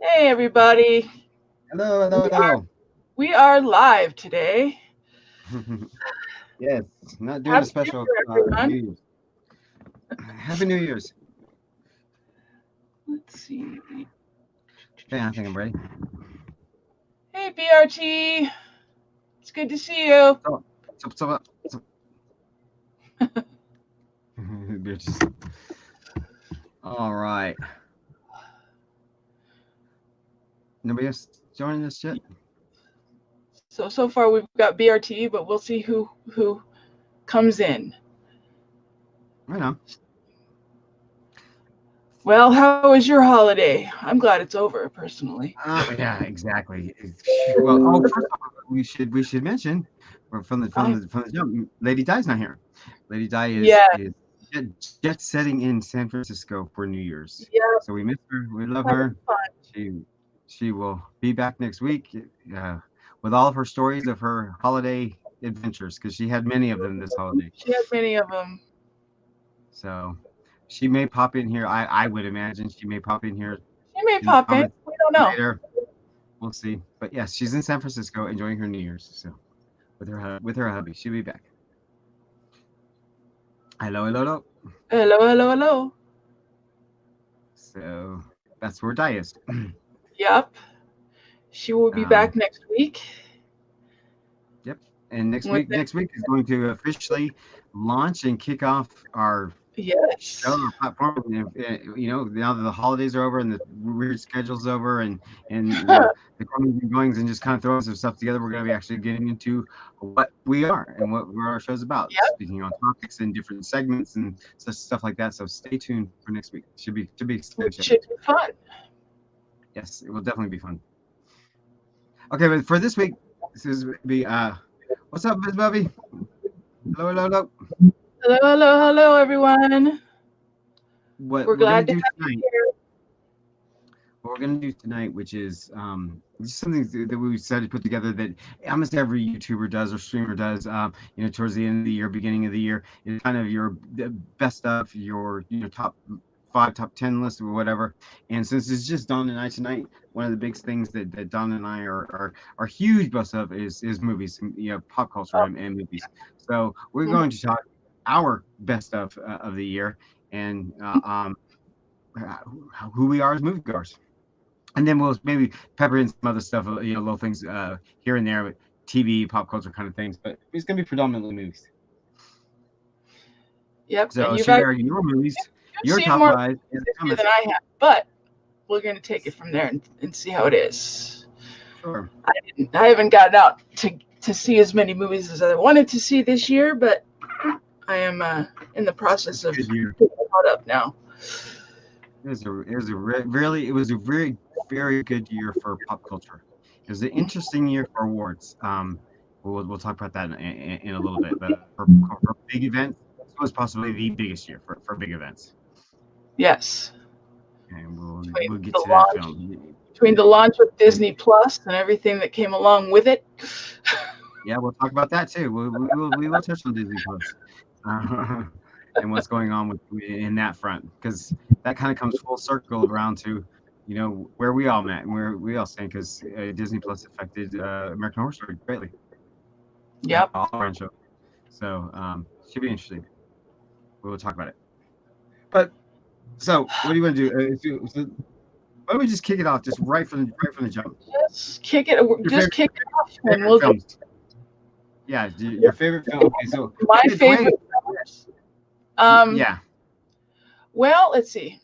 Hey everybody. Hello, hello, We are hello. we are live today. Yes, not doing a Happy New special Year, New everyone. Year's. Happy New Year's. Let's see. Okay, I think I'm ready. Hey BRT. It's good to see you. So, so. We're just- All right. Nobody else joining us yet? So far we've got BRT, but we'll see who comes in. Right on. Well, how was your holiday? I'm glad it's over personally. Yeah, exactly. Well, first of all, we should mention from the Um, jump. Lady Di's not here. Lady Di is yeah, is jet setting in San Francisco for New Year's. yeah, So we miss her. We love having her. fun. She she will be back next week uh, with all of her stories of her holiday adventures because she had many of them this holiday. She had many of them. So she may pop in here. I would imagine she may pop in here She may in the pop in. comments We don't know. later. We'll see. But yes, she's in San Francisco enjoying her New Year's. So with her hubby, she'll be back. Hello, hello, hello. Hello, hello, hello. So that's where Di is. Yep. She will be um, back next week. yep. And With next week is going to officially launch and kick off our show yes. or platform. Now that the holidays are over and the weird schedules over, and the comings and goings, and just kind of throwing some stuff together, we're going to be actually getting into what we are and what our show's about, Yep. speaking on topics and different segments and such stuff like that. So stay tuned for next week. Should be exciting Which show. should be fun. Yes, it will definitely be fun. Okay, but for this week, this is be what's up, Miss Bubby? Hello, hello, hello. Hello, hello, hello, everyone. What We're we're gonna glad to do have you tonight here. what we're gonna do tonight, which is just something that we decided to put together that almost every YouTuber does or streamer does. Towards the end of the year, beginning of the year, is kind of your best of your top five, top 10 list or whatever. And since it's just Don and I tonight, one of the big things that Don and I are huge bust of is movies, pop culture Oh, and movies. So we're mhm. going to talk our best of the year and who we are as moviegoers, and then we'll maybe pepper in some other stuff, little things here and there, with TV, pop culture kind of things. But it's gonna be predominantly movies. Yep. And So share your movies, you've your seen top more five in movies the this year comments. than I have, but we're going to take it from there and see how it is. Sure, I haven't gotten out to see as many movies as I wanted to see this year, but I am in the process it's a of good year. getting caught up now. It was a very very good year for pop culture. It was an interesting year for awards. We'll talk about that in a little bit. But for big events, this was possibly the biggest year for big events, Yes. and Between we'll get the to that launch film. between the launch of Disney Plus and everything that came along with it. Yeah, we'll talk about that too. We will touch on Disney Plus, uh, and what's going on with in that front, because that kind of comes full circle around to where we all met and where we all stand, because Disney Plus affected American Horror Story greatly, Yep. all our shows. So should be interesting. We will talk about it. But so what do you want to do? Why don't we just kick it off just right from the jump? Just kick it. Your Just kick it off, and favorite we'll just films? Yeah, your favorite film. Okay, so my the way favorite films. Um, yeah. well, let's see.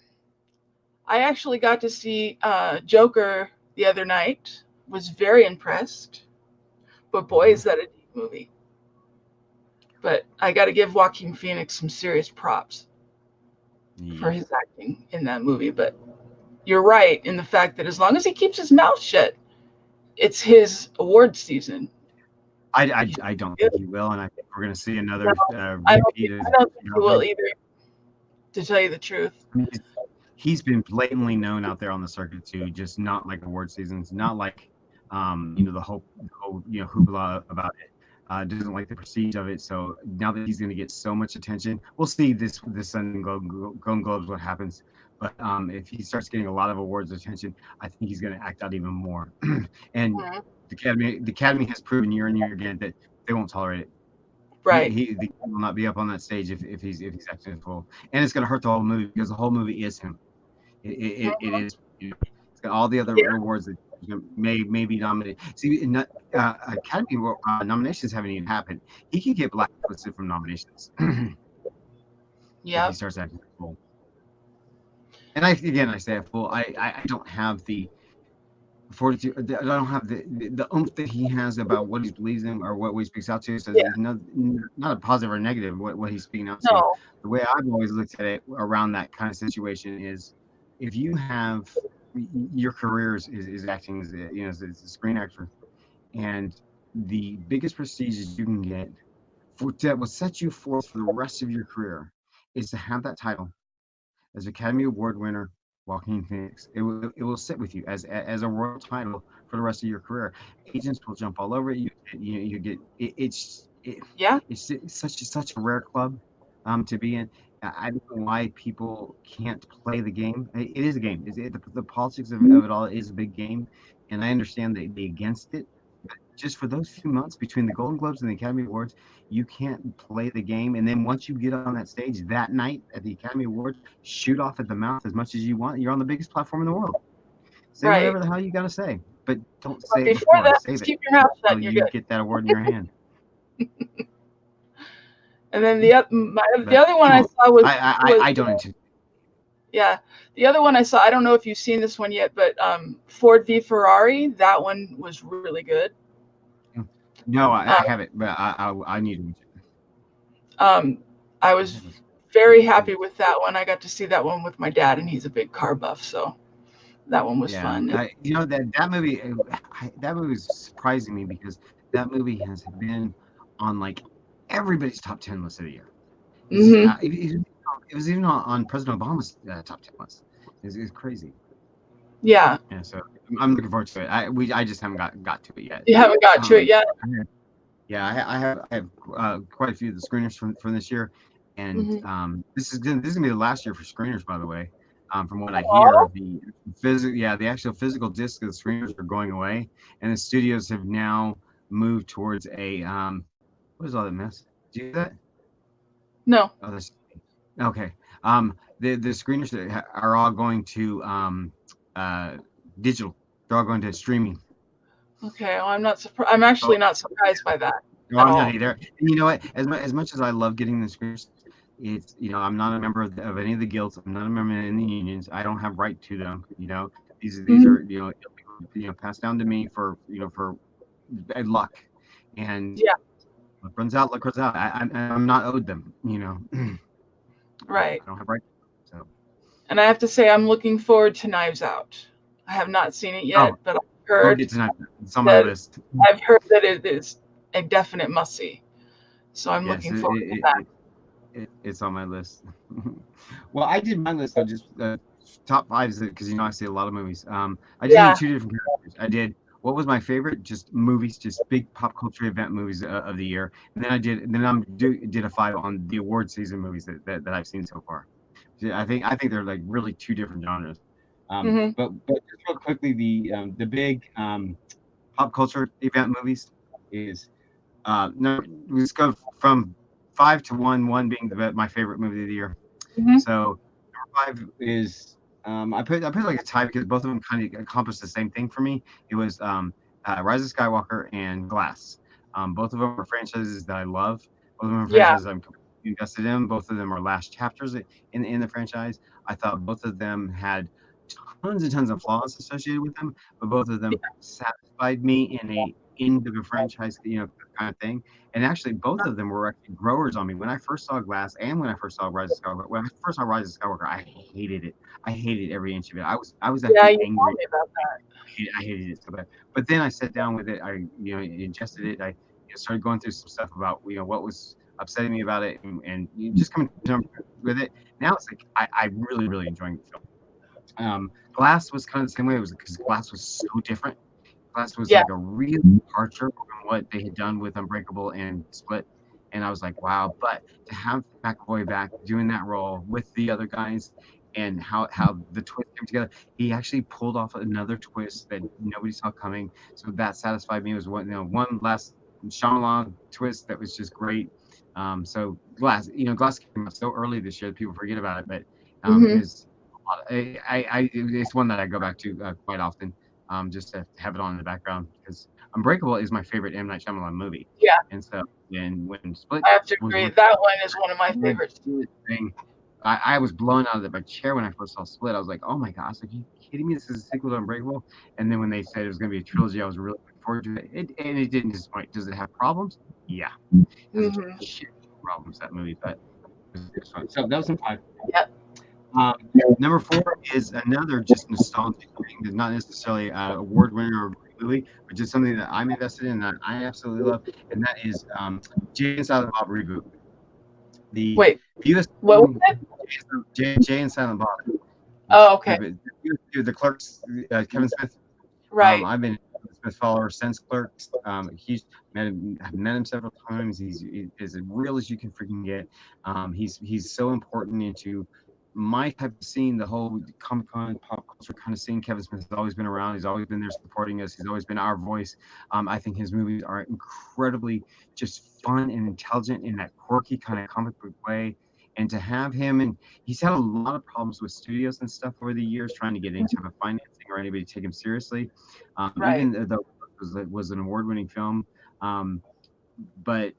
I actually got to see Joker the other night. Was very impressed. But boy, is that a deep movie. But I got to give Joaquin Phoenix some serious props for Yeah. his acting in that movie. But you're right in the fact that as long as he keeps his mouth shut, it's his award season. He should I don't be think good. he will, and I think we're going to see No, another repeat I of don't think he will Joker. either. To tell you the truth. I mean, he's been blatantly known out there on the circuit to just not like award seasons, not like the whole hoopla about it. doesn't like the prestige of it. So now that he's going to get so much attention, we'll see this Sunday in Golden Globes what happens. But if he starts getting a lot of awards attention, I think he's going to act out even more. And Mhm. the Academy has proven year and year again that they won't tolerate it. Right. The kid will not be up on that stage if he's acting a fool, and it's going to hurt the whole movie because the whole movie is him. It Mhm. is, it's got all the other Yeah. awards that may be nominated. See, not, Academy nominations haven't even happened. He could get blacklisted from nominations if he Yep. starts acting a fool. And I say a fool. I don't have the fortitude. I don't have the oomph that he has about what he believes in or what he speaks out to. So Yeah. it's not a positive or negative what he's speaking out to. No. The way I've always looked at it around that kind of situation is if you have your career is acting as as a screen actor, and the biggest prestiges you can get that will set you forth for the rest of your career is to have that title as Academy Award winner Joaquin Phoenix. It will sit with you as a royal title for the rest of your career. Agents will jump all over it. You get Yeah. it's such a rare club to be in. I don't know why people can't play the game. It is a game. The politics of it all is a big game, and I understand they against it. Just for those few months between the Golden Globes and the Academy Awards, you can't play the game. And then once you get on that stage that night at the Academy Awards, shoot off at the mouth as much as you want. You're on the biggest platform in the world. Say Right. whatever the hell you got to say, but don't But say it before before. that, Save just it keep your mouth shut until and you're you good. get that award in your hand. And then the But other one I anyway, saw was I don't intend. yeah. The other one I saw, I don't know if you've seen this one yet, but Ford v Ferrari, that one was really good. No, Um, I haven't, but I need to watch it. um, I I was have a, very happy with that one. I got to see that one with my dad, and he's a big car buff, so that one was yeah, fun. that movie that movie was surprising me because that movie has been on like everybody's top 10 list of the year. Hmm. It was even on President Obama's top 10 list. It's crazy. Yeah, Yeah, so I'm looking forward to it. I just haven't got to it yet. you haven't got to it Um, yet. yeah, I have quite a few of the screeners from this year, and Hmm. this is gonna be the last year for screeners, by the way. From what I hear, Oh, the actual physical disc of the screeners are going away, and the studios have now moved towards a what is all that mess? Do you hear that? no. Oh, that's okay. The screeners that are all going to uh digital. They're all going to streaming. Okay, well, I'm not surprised. I'm So actually not surprised by that no, at I'm not all. either. And you know what? As much as I love getting the screens, it's I'm not a member of any of the guilds. I'm not a member of any unions. I don't have right to them. These Hmm. are passed down to me for for bad luck, and Yeah, luck runs out. Luck runs out. I'm not owed them. right. I don't have right. So And I have to say, I'm looking forward to Knives Out. I have not seen it yet, oh, but go get tonight. It's on my that list. I've heard that it is a definite must see. So I'm Yes, looking forward to that. it's on my list. Well, I did my list of just top fives because I see a lot of movies. I did it in Yeah. two different categories. I did what was my favorite, just movies, just big pop culture event movies of the year, and then did a five on the award season movies that I've seen so far. So I think they're like really two different genres. Hmm. But just real quickly, the big pop culture event movies is no, let's go from five to one. One being my favorite movie of the year. Hmm. So five is I put like a tie because both of them kind of accomplished the same thing for me. It was Rise of Skywalker and Glass. Both of them are franchises that I love. Both of them are Yeah. franchises I'm completely invested in. Both of them are last chapters in the franchise. I thought both of them had tons and tons of flaws associated with them, but both of them satisfied me in a end of a franchise, kind of thing. And actually, both of them were actually growers on me. When I first saw Glass and when I first saw Rise of Skywalker, when I first saw Rise of Skywalker, I hated it. I hated every inch of it. I was Yeah. actually You told angry. me about that. I hated it so bad. But then I sat down with it. I ingested it. I started going through some stuff about what was upsetting me about it, and just coming to terms with it. Now it's like I really enjoying the film. Glass was kind of the same way. It was because Glass was so different. Glass was Yeah. like a real departure from what they had done with Unbreakable and Split, and I was like, wow. But to have McAvoy back doing that role with the other guys, and how the twist came together, he actually pulled off another twist that nobody saw coming. So that satisfied me. It was one last Shyamalan twist that was just great. So Glass came out so early this year that people forget about it, but Hmm. is it's one that I go back to quite often, just to have it on in the background because Unbreakable is my favorite M Night Shyamalan movie, Yeah, and so when Split I have to was agree. released, That one is one of my that favorites. thing, I was blown out of my chair when I first saw Split. I was like, oh my gosh, are you kidding me? This is a sequel to Unbreakable, and then when they said it was going to be a trilogy, I was really looking forward to it. And it didn't disappoint. Does it have problems? Yeah, it has a Hmm. shit problems that movie, but it was fun. So that was number 5. Yep. Um, Number 4 is another just nostalgic thing that's not necessarily an award winner or a great movie, but just something that I'm invested in that I absolutely love, and that is Jay and Silent Bob reboot. The Wait, US what was it? Jay and Silent Bob. Oh, okay. The Clerks, Kevin Smith. Right. I've been a Kevin Smith follower since Clerks. He's I've met him several times. He is as real as you can freaking get. He's so important into my type of scene, the whole Comic Con pop culture kind of scene. Kevin Smith has always been around. He's always been there supporting us. He's always been our voice. I think his movies are incredibly just fun and intelligent in that quirky kind of comic book way. And to have him, and he's had a lot of problems with studios and stuff over the years trying to get any type of financing or anybody to take him seriously. Right. Even though it was an award-winning film, um, but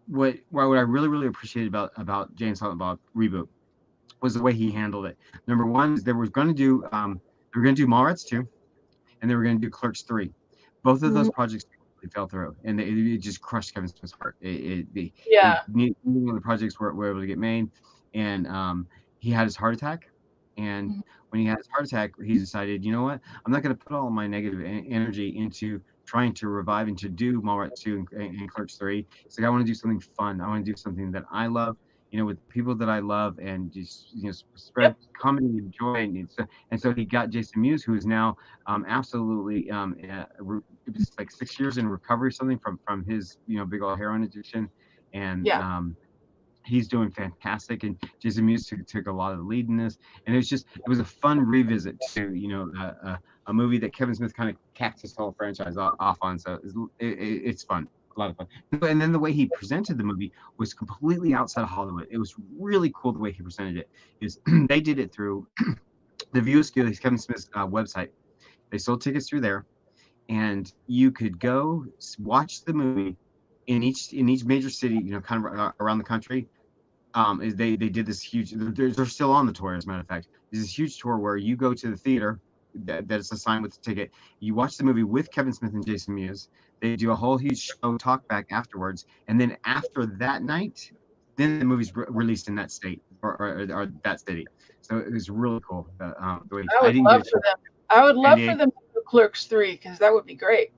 what I really appreciated about Jay and Silent Bob reboot was the way he handled it. Number one is they were going to do Mallrats 2, and they were going to do Clerks 3. Both of those Hmm. projects fell through, and it just crushed Kevin Smith's heart. Yeah. Neither one of the projects were able to get made, and he had his heart attack. And Mhm. when he had his heart attack, he decided, you know what? I'm not going to put all my negative energy into trying to revive and to do Mallrats 2 and Clerks 3. It's like I want to do something fun. I want to do something that I love, with the people that I love, and just spread Yep. comedy and joy. And so he got Jason Mewes, who is now absolutely it was like 6 years in recovery or something from his big old heroin addiction, and Yeah. he's doing fantastic. And Jason Mewes took a lot of the lead in this, and it was a fun revisit to a movie that Kevin Smith kind of capped his whole franchise off on. So it's fun. A lot of fun. And then the way he presented the movie was completely outside of Hollywood. It was really cool the way he presented it. Is they did it through the View Askew, Kevin Smith's website. They sold tickets through there, and you could go watch the movie in each major city, kind of around the country. Is they did this huge. They're still on the tour, as a matter of fact. There's this huge tour where you go to the theater that is assigned with the ticket. You watch the movie with Kevin Smith and Jason Mewes. They do a whole huge show talk back afterwards, and then after that night, then the movie's released in that state or that city. So it was really cool. The way I I would didn't get love a for chance them. I would in San love for Diego. them to do Clerks 3 because that would be great.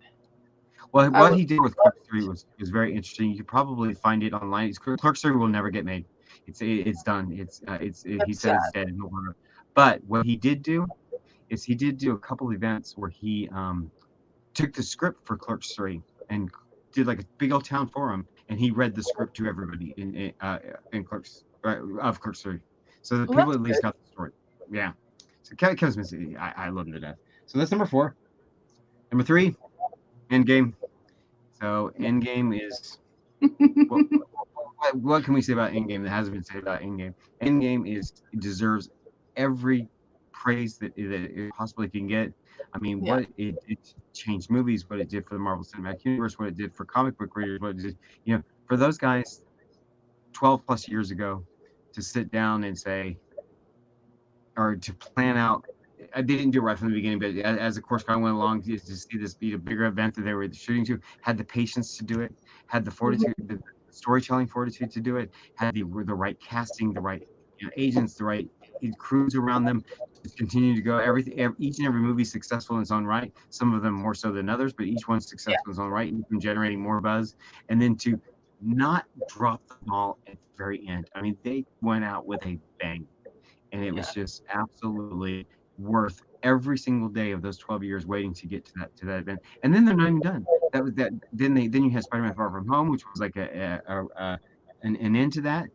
Well, I what would he did with love Clerks 3 was very interesting. You could probably find it online. Clerks 3 will never get made. It's done. He That's said it's sad. dead. No longer. But what he did do is he did do a couple events where he took the script for Clerks 3 and did like a big old town forum, and he read the script to everybody in Clerks of Clerks 3, so that Well, people that's at least good. got the story. Yeah. So Kevin Smith, I love him to death. So that's number 4. Number 3, Endgame. So Endgame is what what can we say about Endgame that hasn't been said about Endgame? Endgame it deserves every praise that it possibly can get. I mean, Yeah. it changed movies, what it did for the Marvel Cinematic Universe, what it did for comic book readers, what it did, for those guys 12 plus years ago to sit down and say, or to plan out. They didn't do it right from the beginning, but as the course kind of went along, to see this be a bigger event that they were shooting to, had the patience to do it, had the Hmm. fortitude, the storytelling fortitude to do it, had the right casting, the right agents, the right crews around them to continue to go. Each and every movie is successful in its own right. Some of them more so than others, but each one's Yeah. successful in its own right, and generating more buzz. And then to not drop the ball at the very end. I mean, they went out with a bang, and it was Yeah. just absolutely worth every single day of those 12 years waiting to get to that event. And then they're not even done. that was that. Then you had Spider-Man: Far From Home, which was like an end to that,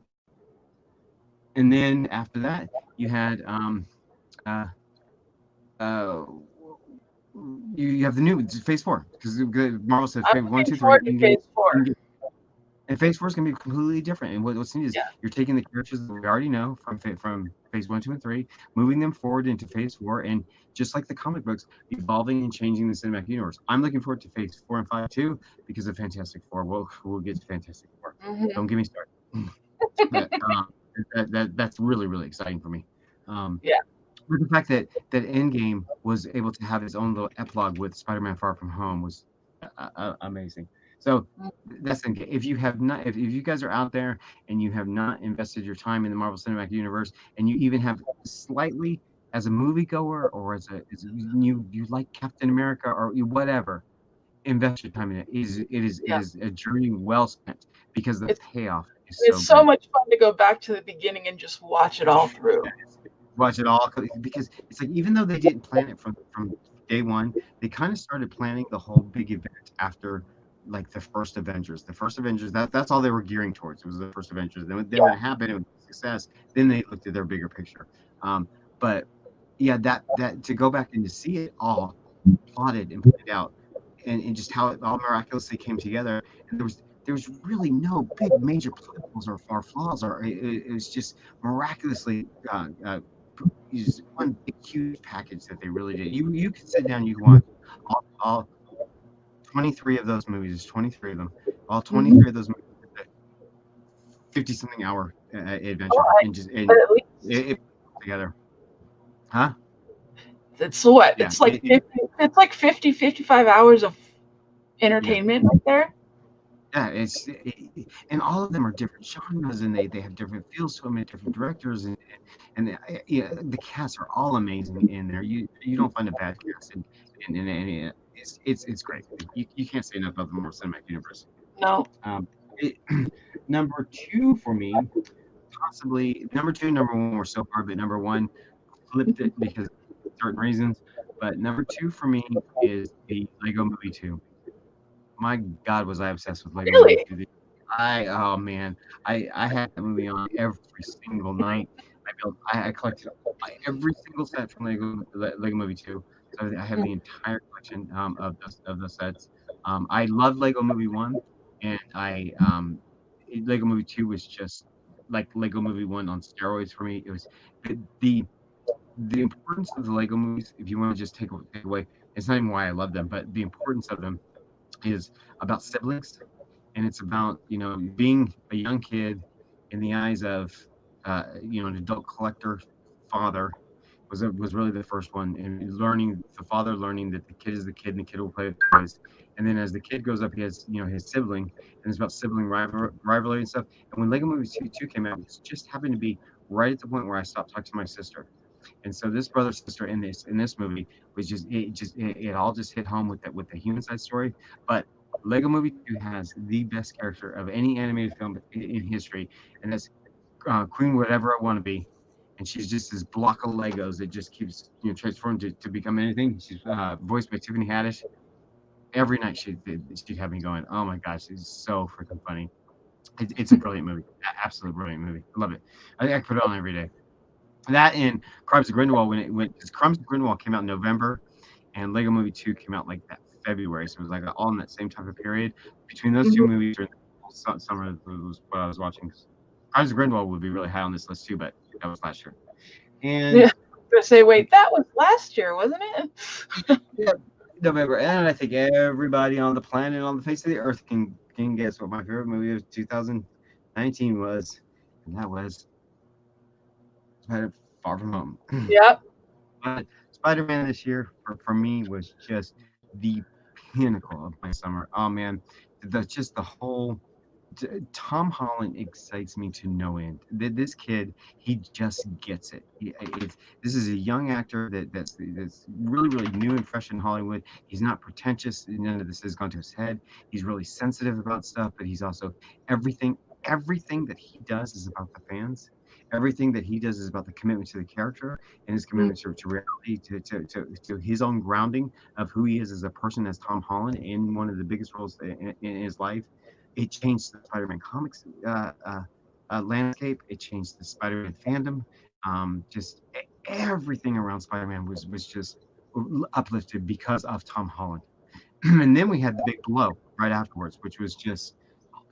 and then after that you had uh uh you have the new Phase 4 because Marvel said I'm Phase one, looking 2, 3, forward to Phase 4. and Phase 4 is gonna be completely different. And what's neat is Yeah. you're taking the characters that we already know from Phase 1, 2, and 3, moving them forward into Phase 4, and just like the comic books, evolving and changing the cinematic universe. I'm looking forward to Phase 4 and 5 too because of Fantastic Four. We'll get to Fantastic Four. Hmm. Don't get me started. But that's really exciting for me. Um, Yeah. but the fact that Endgame was able to have its own little epilogue with Spider-Man: Far From Home was amazing. So that's Endgame. If you have not, if you guys are out there and you have not invested your time in the Marvel Cinematic Universe, and you even have slightly as a moviegoer or as you like Captain America or whatever, invest your time in it. It Yeah. is a journey well spent because the It's payoff is so it's so great. much fun to go back to the beginning and just watch it all through. Watch it all because it's like even though they didn't plan it from day one, they kind of started planning the whole big event after like the first Avengers. The first Avengers that's all they were gearing towards. It was the first Avengers. Then when it happened, it was a success. Then they looked at their bigger picture. But yeah, that to go back and to see it all plotted and played out, and just how it all miraculously came together. And there was really no big major plot holes or flaws, or it was just miraculously is one big huge package that they really did. You could sit down, you can watch all 23 of those movies. There's 23 of them. All Hmm. 23 of those movies, 50 something hour Oh, adventure, and just but and at least it together, huh? it's what? Yeah, It's like 50, 55 hours of yeah. entertainment right there. Yeah, and all of them are different genres, and they have different feels to them, and different directors, yeah, the casts are all amazing in there. You don't find a bad cast, and it's great. You can't say enough about the Marvel Cinematic Universe. No. Um, it, number two for me, possibly number two, number one were so hard, but number one flipped it because of certain reasons. But number two for me is the Lego Movie 2. My God, was I obsessed with Lego Movie Really? 2. Oh man, I had that movie on every single night. I collected every single set from Lego Movie 2. So I have the entire collection of those sets. I loved Lego Movie 1, and Lego Movie 2 was just like Lego Movie 1 on steroids for me. It was the the the importance of the Lego movies. If you want to just take away, it's not even why I love them, but the importance of them is about siblings, and it's about being a young kid in the eyes of an adult collector father was really the first one, and learning the father learning that the kid is the kid and the kid will play with toys, and then as the kid grows up he has his sibling, and it's about sibling rivalry and stuff. And when Lego Movie 2 came out, it just happened to be right at the point where I stopped talking to my sister, and so this brother sister in this movie was it all just hit home with the human side story. But Lego Movie 2 has the best character of any animated film in history, and that's Queen Whatever I Want to Be. And she's just this block of Legos that just keeps transforming to become anything. She's voiced by Tiffany Haddish. Every night she'd have me going, oh my gosh, it's so freaking funny. It's a brilliant movie, absolutely brilliant movie. I love it. I put it on every day. That and Crimes of Grindelwald when it went because Crimes of Grindelwald came out in November and Lego Movie 2 came out like that February, so it was like all in that same type of period. Between those two Hmm. movies during the whole summer was what I was watching. Crimes of Grindelwald would be really high on this list too, but that was last year. Yeah. And I'm gonna say, wait, that was last year, wasn't it? yeah, November, and I think everybody on the planet on the face of the earth can guess what my favorite movie of 2019 was, and that was Spider Far From Home. Yep. But Spider-Man this year for me was just the pinnacle of my summer. Oh man, the whole Tom Holland excites me to no end. This kid, he just gets it. This is a young actor that's really new and fresh in Hollywood. He's not pretentious. None of this has gone to his head. He's really sensitive about stuff, but he's also everything. Everything that he does is about the fans, Everything that he does is about the commitment to the character and his Mm, commitment to reality, to his own grounding of who he is as a person, as Tom Holland, in one of the biggest roles in his life. It changed the Spider-Man comics landscape. It changed the Spider-Man fandom. Just everything around Spider-Man was just uplifted because of Tom Holland. And then we had the big blow right afterwards, which was just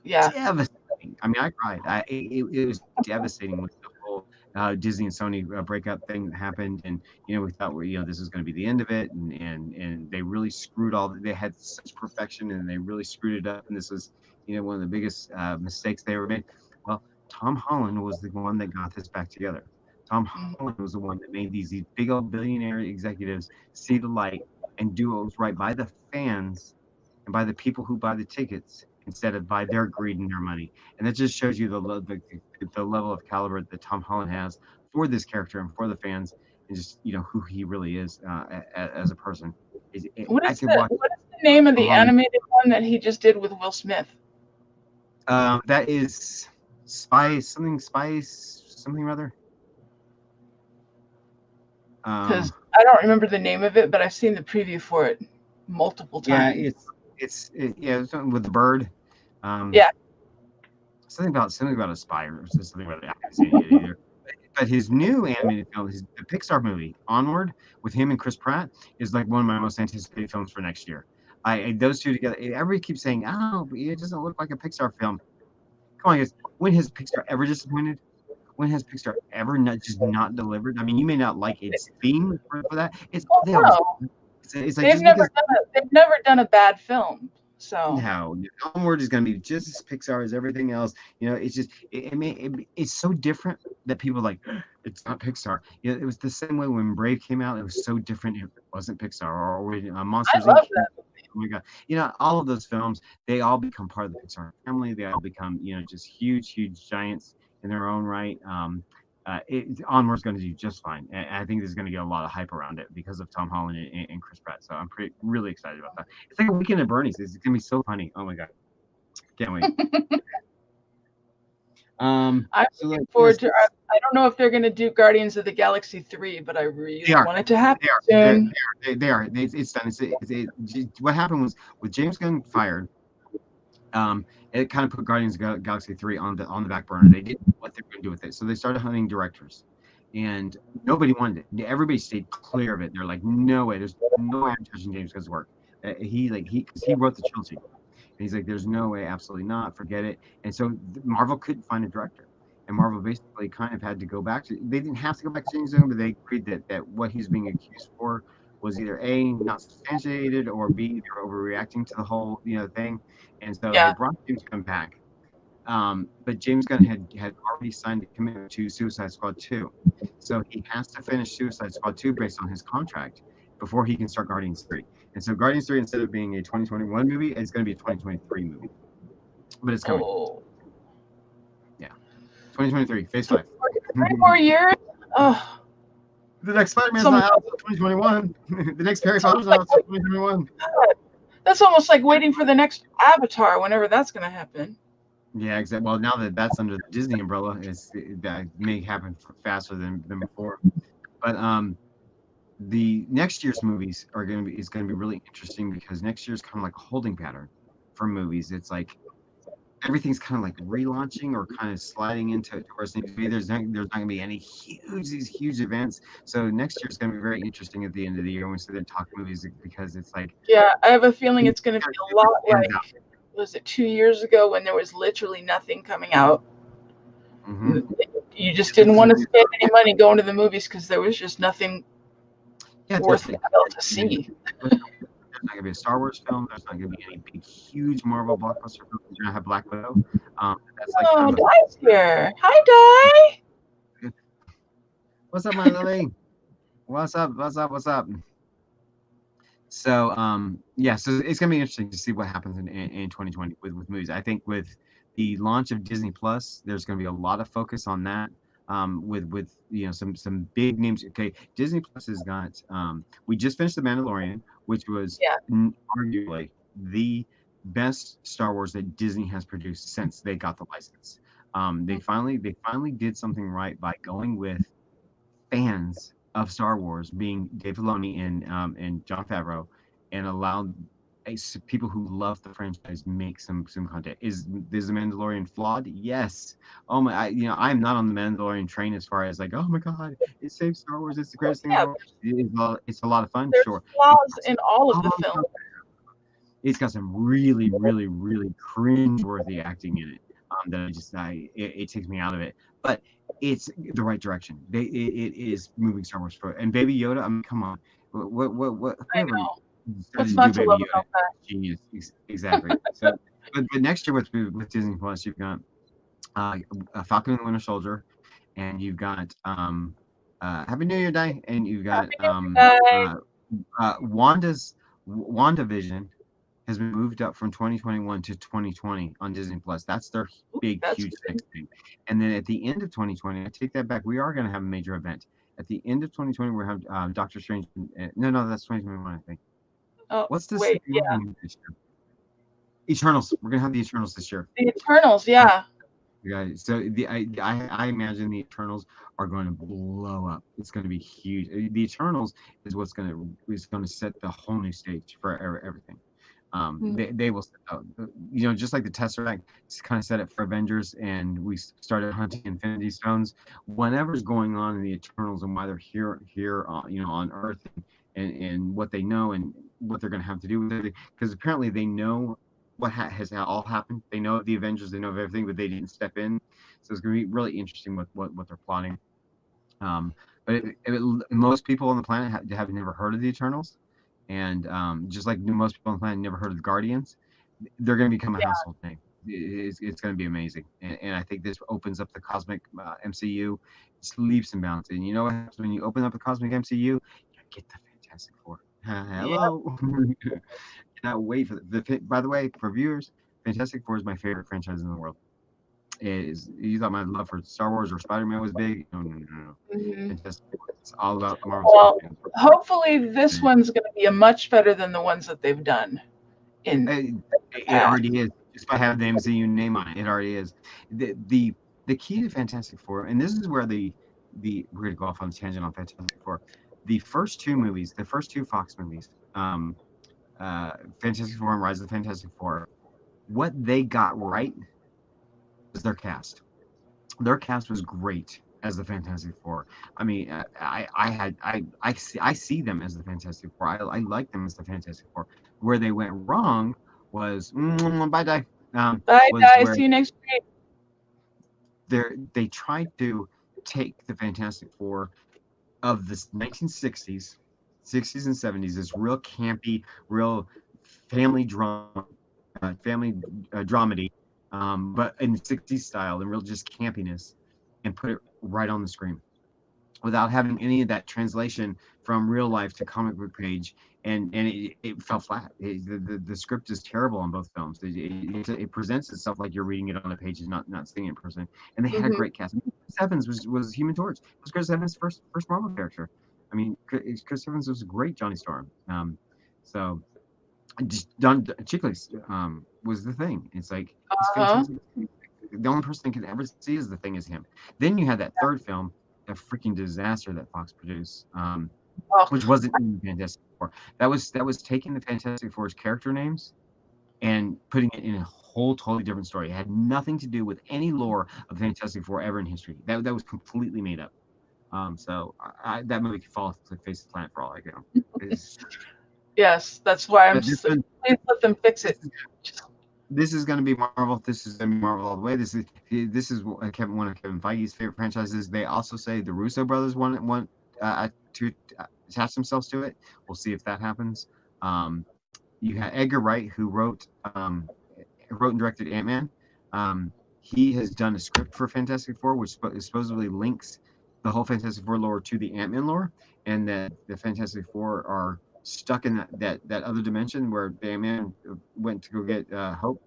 yeah. devastating. I mean, I cried. It was devastating with the whole Disney and Sony breakup thing that happened, and we thought, well, this is going to be the end of it, and they really screwed all. They had such perfection, and they really screwed it up, and this was one of the biggest mistakes they ever made. Well, Tom Holland was the one that got this back together. Tom Mm. Holland was the one that made these big old billionaire executives see the light and do what was right by the fans and by the people who buy the tickets instead of by their greed and their money. And that just shows you the level of caliber that Tom Holland has for this character and for the fans, and just who he really is as a person. I could watch What is the name of Tom the Holland. animated one that he just did with Will Smith? That is Spice something rather. Because Um, I don't remember the name of it, but I've seen the preview for it multiple yeah, times. it's something with the bird. Um, Yeah. something about a spy or something about it. I haven't seen it either. But his new animated film, the Pixar movie Onward, with him and Chris Pratt, is like one of my most anticipated films for next year. Those two together. Everybody keeps saying, "Oh, it doesn't look like a Pixar film." Come on, guys. When has Pixar ever disappointed? When has Pixar ever not delivered? I mean, you may not like its theme for that. Oh They always. no, It's like just because they've never done a bad film. So no, Onward is going to be just as Pixar as everything else. It's just it's so different that people are like it's not Pixar. It was the same way when Brave came out. It was so different. It wasn't Pixar. Or when I Monsters Inc. love came out, that. oh my god, all of those films. They all become part of the Pixar family. They all become just huge, huge giants in their own right. Onward's going to do just fine. And I think there's going to get a lot of hype around it because of Tom Holland and Chris Pratt. So I'm really excited about that. It's like a weekend at Bernie's. It's gonna be so funny. Oh my god, can't wait. I'm So looking yes, forward to. I don't know if they're going to do Guardians of the Galaxy 3, but I they really are. want it to happen They are. soon. They are. It's done. What happened was with James Gunn fired. Um, it kind of put Guardians of Galaxy 3 on the back burner. They didn't know what they were going to do with it, so they started hunting directors, and nobody wanted it. Everybody stayed clear of it. They're like, no way. There's no way I'm touching James Gunn's work. Because he wrote the trilogy. And he's like, "There's no way, absolutely not. Forget it." And so Marvel couldn't find a director, and Marvel basically kind of had to go back to. They didn't have to go back to James Gunn, but they agreed that what he's being accused for was either A, not substantiated, or B, they were overreacting to the whole thing. And so they Yeah. brought James Gunn back. But James Gunn had already signed a commitment to Suicide Squad 2. So he has to finish Suicide Squad 2 based on his contract before he can start Guardians 3. And so Guardians 3, instead of being a 2021 movie, it's going to be a 2023 movie. But it's coming. Oh, Yeah. 2023, phase three 5. more years. Oh, The next Spider Man's so not out until 2021. The next Harry it's Potter's almost not like out until 2021. that's almost like waiting for the next Avatar, whenever that's going to happen. Yeah, exactly. Well, now that that's under the Disney umbrella, that may happen faster than before. But the next year's movies are going to be is going to be really interesting because next year's kind of like a holding pattern for movies. It's like everything's kind of like relaunching or kind of sliding into where it needs to be. There's not going to be any these huge events. So next year's going to be very interesting at the end of the year when we sit there and talk movies because it's like Yeah, I have a feeling you it's going to gotta be a get lot your hands out. like, was it 2 years ago when there was literally nothing coming out? Mm-hmm. You just This didn't is want to spend any money going to the movies because there was just nothing yeah, worthwhile to see. there's not gonna be a Star Wars film. There's not gonna be any big, huge Marvel blockbuster films. You're gonna have Black Widow. That's like Oh, kind of Di's here. Hi, Di. a what's up, my lily? What's up? What's up? What's up? So yeah, so it's gonna be interesting to see what happens in 2020 with movies. I think with the launch of Disney Plus, there's gonna be a lot of focus on that. With some big names. Okay, Disney Plus has got. We just finished The Mandalorian, which was Yeah. arguably the best Star Wars that Disney has produced since they got the license. They finally did something right by going with fans of Star Wars, being Dave Filoni and Jon Favreau, and allowed people who love the franchise make some content. Is the Mandalorian flawed? Yes. Oh my, I am not on the Mandalorian train as far as like, oh my god, it saves Star Wars. It's the greatest thing in the Yeah, world. It's a lot of fun, there's sure. It's flaws got in some, all of the oh, films. it's got some really, really, really cringe-worthy acting in it. That it takes me out of it. But it's the right direction. It is moving Star Wars forward. And Baby Yoda, I mean, come on, I whoever know. decided What's to not do to Baby love Yoda, about that? genius, exactly. So, but next year with Disney Plus, you've got uh, Falcon and the Winter Soldier, and you've got Happy New Year Day, and you've got Happy New Year, guys. WandaVision has been moved up from 2021 to 2020 on Disney Plus. That's their Ooh, big, that's huge good. next thing. And then at the end of 2020, I take that back. We are going to have a major event. At the end of 2020, we're going to have Doctor Strange. No, that's 2021, I think. Oh, What's the wait, second yeah. one this year? Eternals. We're going to have the Eternals this year. The Eternals, yeah. Yeah, so I imagine the Eternals are going to blow up. It's going to be huge. The Eternals is going to set the whole new stage for everything. Mm, They will set out, just like the Tesseract kind of set it for Avengers, and we started hunting Infinity Stones. Whatever's going on in the Eternals and why they're here on Earth, and what they know and what they're going to have to do with it, because apparently they know what has all happened. They know of the Avengers, they know of everything, but they didn't step in. So it's going to be really interesting what they're plotting. Um, but most people on the planet have never heard of the Eternals, and just like most people on the planet never heard of the Guardians, they're going to become a yeah, household name. It's going to be amazing, and I think this opens up the cosmic MCU just leaps and bounds. And you know what happens when you open up the cosmic MCU? You get the Fantastic Four. yeah. Hello. Cannot wait for By the way, for viewers, Fantastic Four is my favorite franchise in the world. You thought my love for Star Wars or Spider Man was big? No, no, no, no, no. Hmm. Fantastic Four. It's all about Marvel Well, Studios. hopefully this one's going to be a much better than the ones that they've done in It, the it past. already is just by having the MCU name on it. It already is. The key to Fantastic Four, and this is where the we're gonna go off on a tangent on Fantastic Four. The first two movies, the first two Fox movies, Fantastic Four and Rise of the Fantastic Four, what they got right was their cast. Their cast was great as the Fantastic Four. I mean, I see them as the Fantastic Four. I like them as the Fantastic Four. Where they went wrong was bye bye. Bye, Was guys. where See you next week. they tried to take the Fantastic Four of the 1960s, 60s and 70s, this real campy, real family drama, family dramedy, but in 60s style and real just campiness, and put it right on the screen without having any of that translation from real life to comic book page, and it fell flat. The script is terrible on both films. It presents itself like you're reading it on a page and not seeing it in person. And they had a Hmm. great cast. I mean, Chris Evans was Human Torch. It was Chris Evans' first Marvel character. I mean, Chris Evans was a great Johnny Storm. So just Don Chickless was the thing. It's like he's Uh-huh. fantastic. The only person I could ever see as the thing is him. Then you had that third film, a freaking disaster that Fox produced, Oh, which wasn't even Fantastic Four. That was taking the Fantastic Four's character names and putting it in a whole totally different story. It had nothing to do with any lore of Fantastic Four ever in history. That was completely made up. So that movie could fall off the face of the planet for all I know. It's, yes. That's why I'm but this just one, please let them fix this it. is Just, this is going to be Marvel. This is going to be Marvel all the way. This is one of Kevin Feige's favorite franchises. They also say the Russo brothers want to attach themselves to it. We'll see if that happens. Um, you had Edgar Wright, who wrote and directed Ant Man. He has done a script for Fantastic Four, which supposedly links the whole Fantastic Four lore to the Ant Man lore, and that the Fantastic Four are stuck in that other dimension where Ant Man went to go get Hope.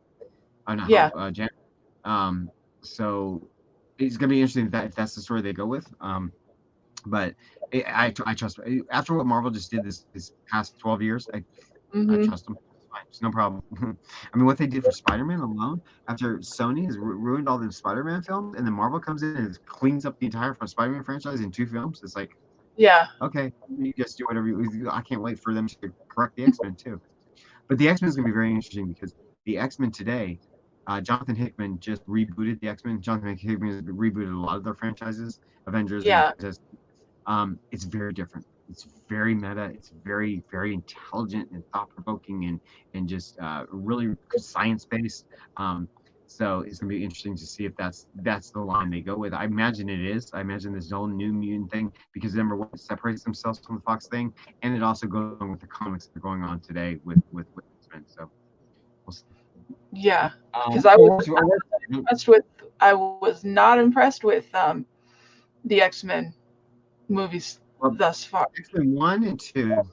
Not yeah. Hope. Janet. Um, so it's gonna be interesting if that's the story they go with. But I trust after what Marvel just did this past 12 years, I Hmm. trust them. fine. It's no problem. I mean, what they did for Spider-Man alone, after Sony has ruined all the Spider-Man films, and then Marvel comes in and cleans up the entire Spider-Man franchise in two films, it's like, Yeah, okay, you just do whatever I can't wait for them to correct the X-Men too. But the X-Men is going to be very interesting because the X-Men today, Jonathan Hickman just rebooted the X-Men. Jonathan Hickman has rebooted a lot of their franchises, Avengers and yeah, Fantastic. It's very different. It's very meta. It's very, very intelligent and thought provoking and just really science based. Um, so it's gonna be interesting to see if that's the line they go with. I imagine it is. I imagine this whole New Mutant thing because number one, it separates themselves from the Fox thing, and it also goes along with the comics that are going on today with X-Men. So we'll see. yeah. Because Mm, impressed with I was not impressed with the X-Men movies well, thus far. X-Men 1 and 2 were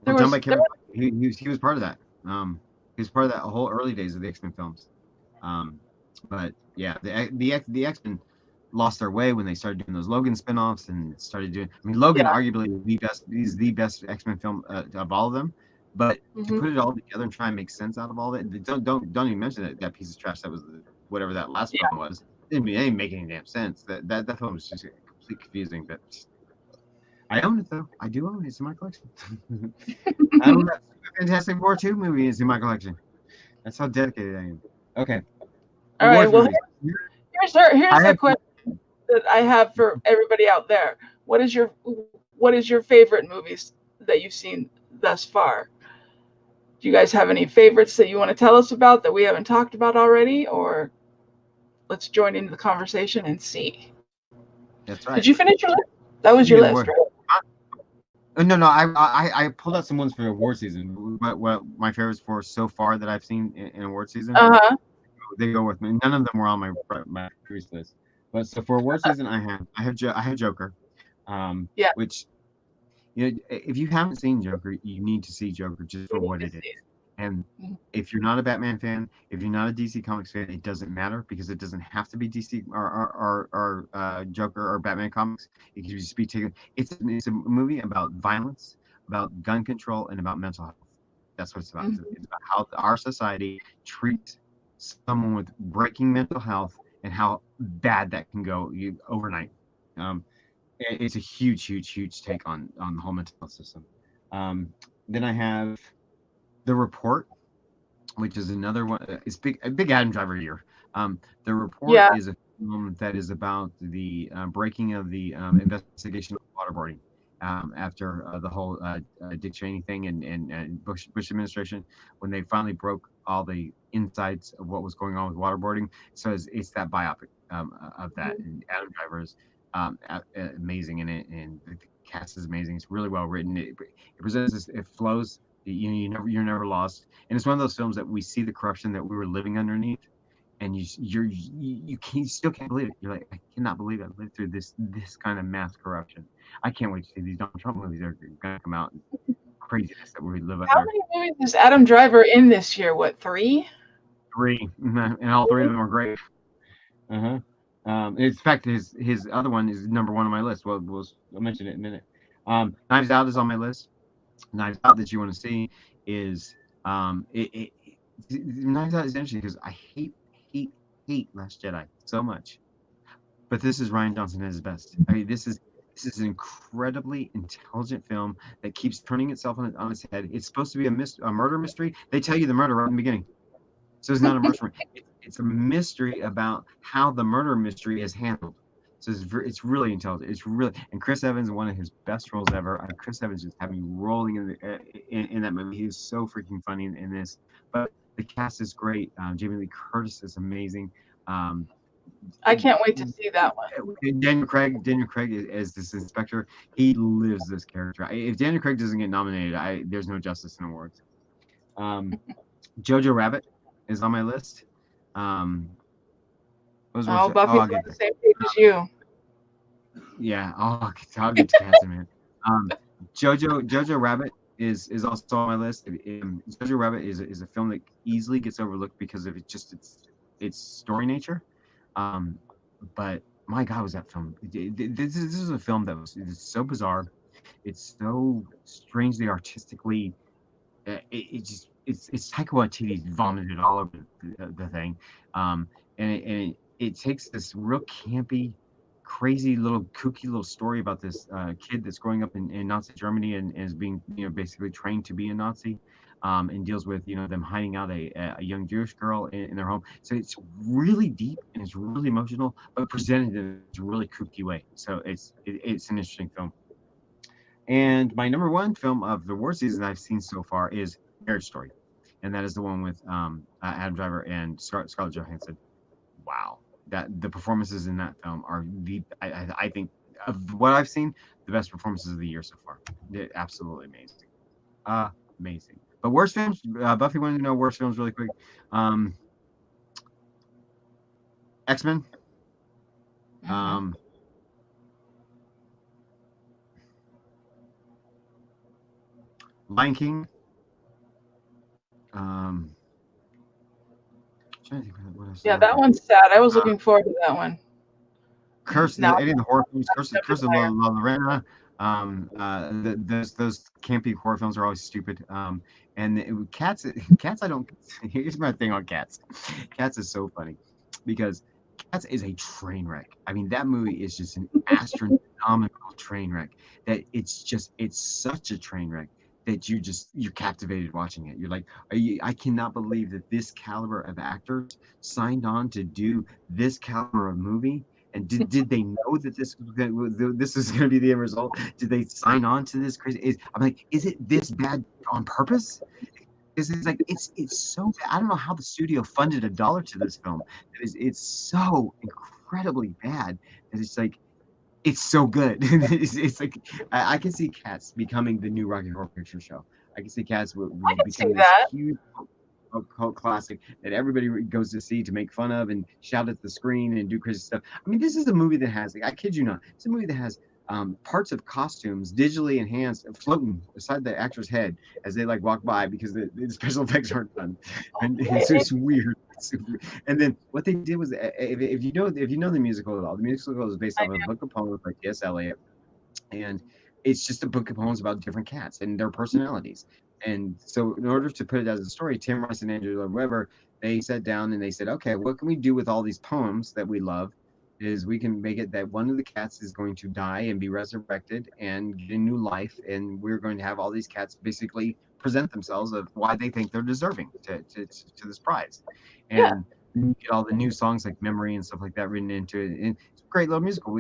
There done by was there Kevin Feige. He was part of that. He was part of that whole early days of the X-Men films. Um, but yeah, the X-Men lost their way when they started doing those Logan spin-offs and started doing. I mean, Logan yeah. arguably is the best X-Men film of all of them. But to Hmm. put it all together and try and make sense out of all that, don't even mention that piece of trash that was whatever that last film Yeah. was. It didn't make any damn sense. That film was just complete confusing. But I own it though. I do own it. It's in my collection. I own that Fantastic Four 2 movie is in my collection. That's how dedicated I am. Okay. All right. Awards Well, movies. here's I the have question that I have for everybody out there. What is your favorite movies that you've seen thus far? Do you guys have any favorites that you want to tell us about that we haven't talked about already, or let's join into the conversation and see? that's Did you right. finish your list? That was your You get list, award. right? No. I pulled out some ones for award season. What my favorites for so far that I've seen in award season, Uh huh. they go with me. None of them were on my previous list. But so for award season, I have Joker, Yeah. which if you haven't seen Joker, you need to see Joker just We for need what to it is. see it. And Mhm. if you're not a Batman fan, if you're not a DC Comics fan, it doesn't matter because it doesn't have to be DC or Joker or Batman comics. It can just be taken. It's a movie about violence, about gun control, and about mental health. That's what it's about. Mhm. It's about how our society treats someone with breaking mental health and how bad that can go overnight. Um, it's a huge take on the whole mental health system. Then I have The Report, which is another one. It's a big Adam Driver year. The Report Yeah. is a film that is about the breaking of the investigation of waterboarding after the whole Dick Cheney thing and Bush administration when they finally broke all the insides of what was going on with waterboarding. So it's that biopic of that, Mhm. and Adam Driver is amazing in it, and the cast is amazing. It's really well written. It presents this, it flows. You're never lost, and it's one of those films that we see the corruption that we were living underneath, and you still can't believe it. You're like, I cannot believe I lived through this kind of mass corruption. I can't wait to see these Donald Trump movies that are going to come out and craziness that we live How under. many movies is Adam Driver in this year? What, three? Three, and all three of them are great. Uh-huh. In fact, his other one is number one on my list. Well, I'll mention it in a minute. Knives Out is on my list. Knives Out that you want to see is Knives Out is interesting because I hate hate Last Jedi so much, but this is Ryan Johnson at his best. I mean, this is an incredibly intelligent film that keeps turning itself on its head. It's supposed to be a murder mystery. They tell you the murder right in the beginning, so it's not a murder. It's a mystery about how the murder mystery is handled. So it's really intelligent. It's really and Chris Evans, one of his best roles ever. Chris Evans just had me rolling in that movie. He is so freaking funny in this. But the cast is great. Jamie Lee Curtis is amazing. Um, I can't wait to see that one. Daniel Craig as this inspector. He lives this character. If Daniel Craig doesn't get nominated, there's no justice in awards. Um, Jojo Rabbit is on my list. Um, those were Oh, oh, Buffy's I'll on get the there. same page as you. Yeah, I'll get to cats in a minute. Um, Jojo Rabbit is also on my list. Jojo Rabbit is a film that easily gets overlooked because of its story nature. Um, but my God, was that film? This is a film that was it's so bizarre. It's so strangely artistically. It just it's Taika Waititi vomited all over the thing, and it takes this real campy, crazy little kooky little story about this kid that's growing up in Nazi Germany and is being basically trained to be a Nazi, and deals with them hiding out a young Jewish girl in their home. So it's really deep and it's really emotional, but presented in this really kooky way. So it's an interesting film. And my number one film of the war season I've seen so far is Marriage Story, and that is the one with Adam Driver and Scarlett Johansson. Wow, that the performances in that film are I think of what I've seen, the best performances of the year so far. They're absolutely amazing, amazing. But worst films, Buffy wanted to know worst films really quick. Um, X Men, Mm-hmm. um, Lion King. Um, trying to think what else Yeah, another that one. one's sad. I was Uh, looking forward to that one. Curse Now any of the horror films, I'm Curse of La, tired. La Lorena. Those campy horror films are always stupid. And cats, cats. I don't. Here's my thing on cats. Cats is so funny because Cats is a train wreck. I mean, that movie is just an astronomical train wreck. It's such a train wreck that you're captivated watching it. You're like, I cannot believe that this caliber of actors signed on to do this caliber of movie. And did they know that this was going to be the end result? Did they sign on to this crazy? I'm like, is it this bad on purpose? Because it's like it's so bad. I don't know how the studio funded $1 to this film. It's so incredibly bad that it's like it's so good. It's like I can see Cats becoming the new Rocky Horror Picture Show. I can see Cats I will can see become this that. huge cult classic that everybody goes to see to make fun of and shout at the screen and do crazy stuff. I mean, this is a movie that has, like, I kid you not, it's a movie that has parts of costumes digitally enhanced floating beside the actor's head as they like walk by because the special effects aren't done, and it's Okay. just weird. And then what they did was, if you know the musical at all, the musical is based I off of a book of poems by T.S. Eliot, and it's just a book of poems about different cats and their personalities. And so, in order to put it as a story, Tim Rice and Andrew Lloyd Webber, they sat down and they said, "Okay, what can we do with all these poems that we love? Is we can make it that one of the cats is going to die and be resurrected and get a new life, and we're going to have all these cats basically present themselves of why they think they're deserving to this prize." Yeah. And you get all the new songs like "Memory" and stuff like that written into it, and it's a great little musical.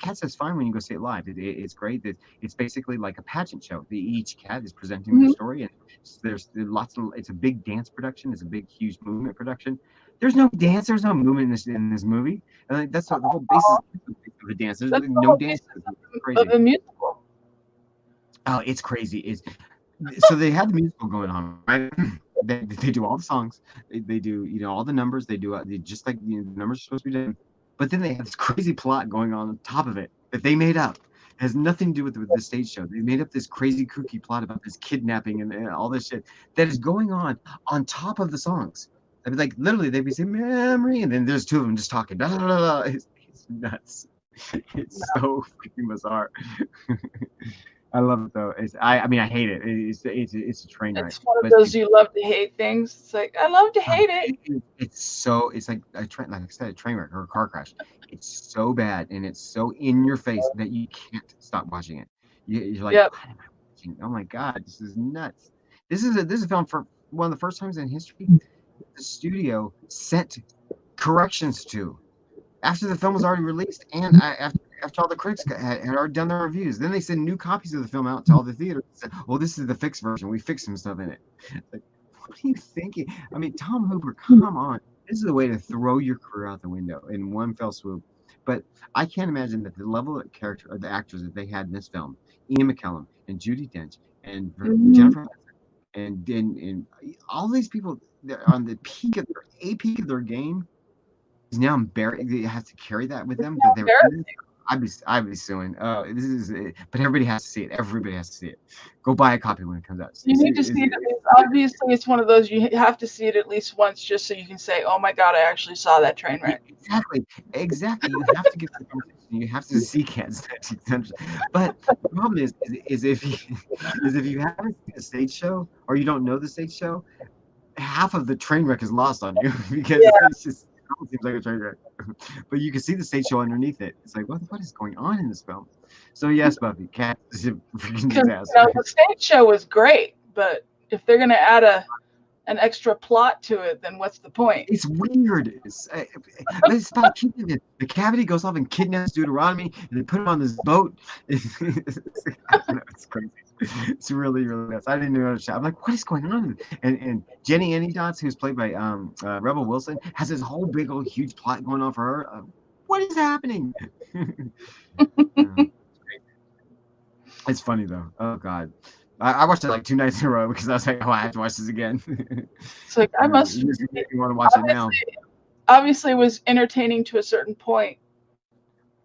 Cats is fine when you go see it live. It's great. It's basically like a pageant show. Each cat is presenting their Hmm. story, and there's lots of. It's a big dance production. It's a big, huge movement production. There's no dance. There's no movement in this movie. And like, that's the whole basis of the dance. There's That's like, the no whole dance. basis It's of crazy. the musical. Oh, it's crazy. It's so they had the musical going on, right? They do all the songs. They do all the numbers. They just like the numbers are supposed to be done. But then they have this crazy plot going on top of it that they made up. It has nothing to do with the stage show. They made up this crazy kooky plot about this kidnapping and all this shit that is going on top of the songs. I mean, like literally, they'd be saying "memory," and then there's two of them just talking. Da, da, da, da. It's nuts. It's so freaking bizarre. I love it though. I mean I hate it. It's a train wreck. It's one of But those you love to hate things. It's like I love to hate it. it's like a train, like I said, a train wreck or a car crash. It's so bad and it's so in your face that you can't stop watching it. You're like, Yep. what am I watching? Oh my god, this is nuts. This is a film for one of the first times in history the studio sent corrections to after the film was already released and after all the critics had already done their reviews. Then they send new copies of the film out to all the theaters and said, well, this is the fixed version. We fixed some stuff in it. Like, what are you thinking? I mean, Tom Hooper, come on. This is a way to throw your career out the window in one fell swoop. But I can't imagine that the level of character or the actors that they had in this film, Ian McKellen and Judy Dench and Mhm. Jennifer and all these people that are on the peak of their game is now embarrassed. They have to carry that with It's them that now they were in this. embarrassing. I'd be suing. This is it. But everybody has to see it. Everybody has to see it. Go buy a copy when it comes out. You need to see it at least. Obviously, it's one of those you have to see it at least once, just so you can say, "Oh my God, I actually saw that train Yeah, wreck." exactly, exactly. You have to get the conversation. You have to see cats. But the problem is if you is if you haven't seen a stage show or you don't know the stage show, half of the train wreck is lost on you because Yeah, it almost seems like a train wreck. But you can see the stage show underneath it. It's like what is going on in this film? So yes, Buffy, cats is a freaking because disaster. the stage show was great, but if they're gonna add an extra plot to it, then what's the point? It's weird. But it's about kidnapping. The cavity goes off and kidnaps Deuteronomy, and they put him on this boat. I don't know, it's crazy. It's really, really nuts. I didn't even understand. I'm like, what is going on? And Jenny Anydots, who's played by Rebel Wilson, has this whole big old huge plot going on for her. What is happening? Uh, it's funny though. Oh God. I watched it like 2 nights in a row because I was like, oh, I have to watch this again. It's like I must You just make me want to watch it now. obviously obviously it was entertaining to a certain point,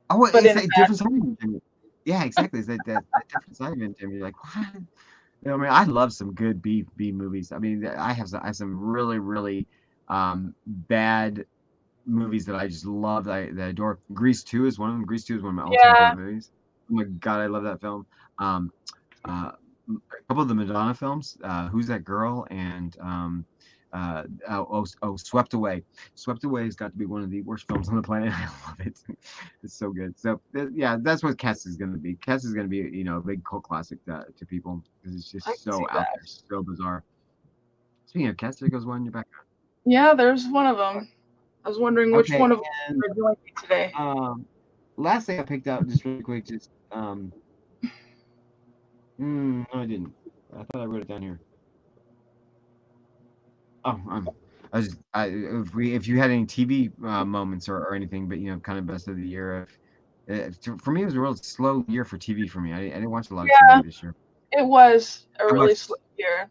Oh, well, but it's in a that bad. different side of him. Yeah, exactly. It's that different side of him. You're like, what? I mean, I love some good B movies. I mean, I have some really really bad movies that I just love. That I adore. Grease 2 is one of them. Grease 2 is one of my all time Yeah, favorite movies. Oh my God, I love that film. Um, uh, a couple of the Madonna films, Who's That Girl and Swept Away. Swept Away has got to be one of the worst films on the planet. I love it. It's so good. So yeah, that's what Cats is going to be. Cats is going to be a big cult classic to people because it's I just can see so out that. there, so bizarre. Speaking of Cats, there goes one in your background. Yeah, there's one of them. I was wondering which Okay, one of them and are joining me today. last thing I picked out just really quick, just no, I didn't. I thought I wrote it down here. Oh, I was just, if you had any TV moments or anything, but kind of best of the year. For me, it was a real slow year for TV for me. I didn't watch a lot of Yeah, TV this year. it was a I really slow watched year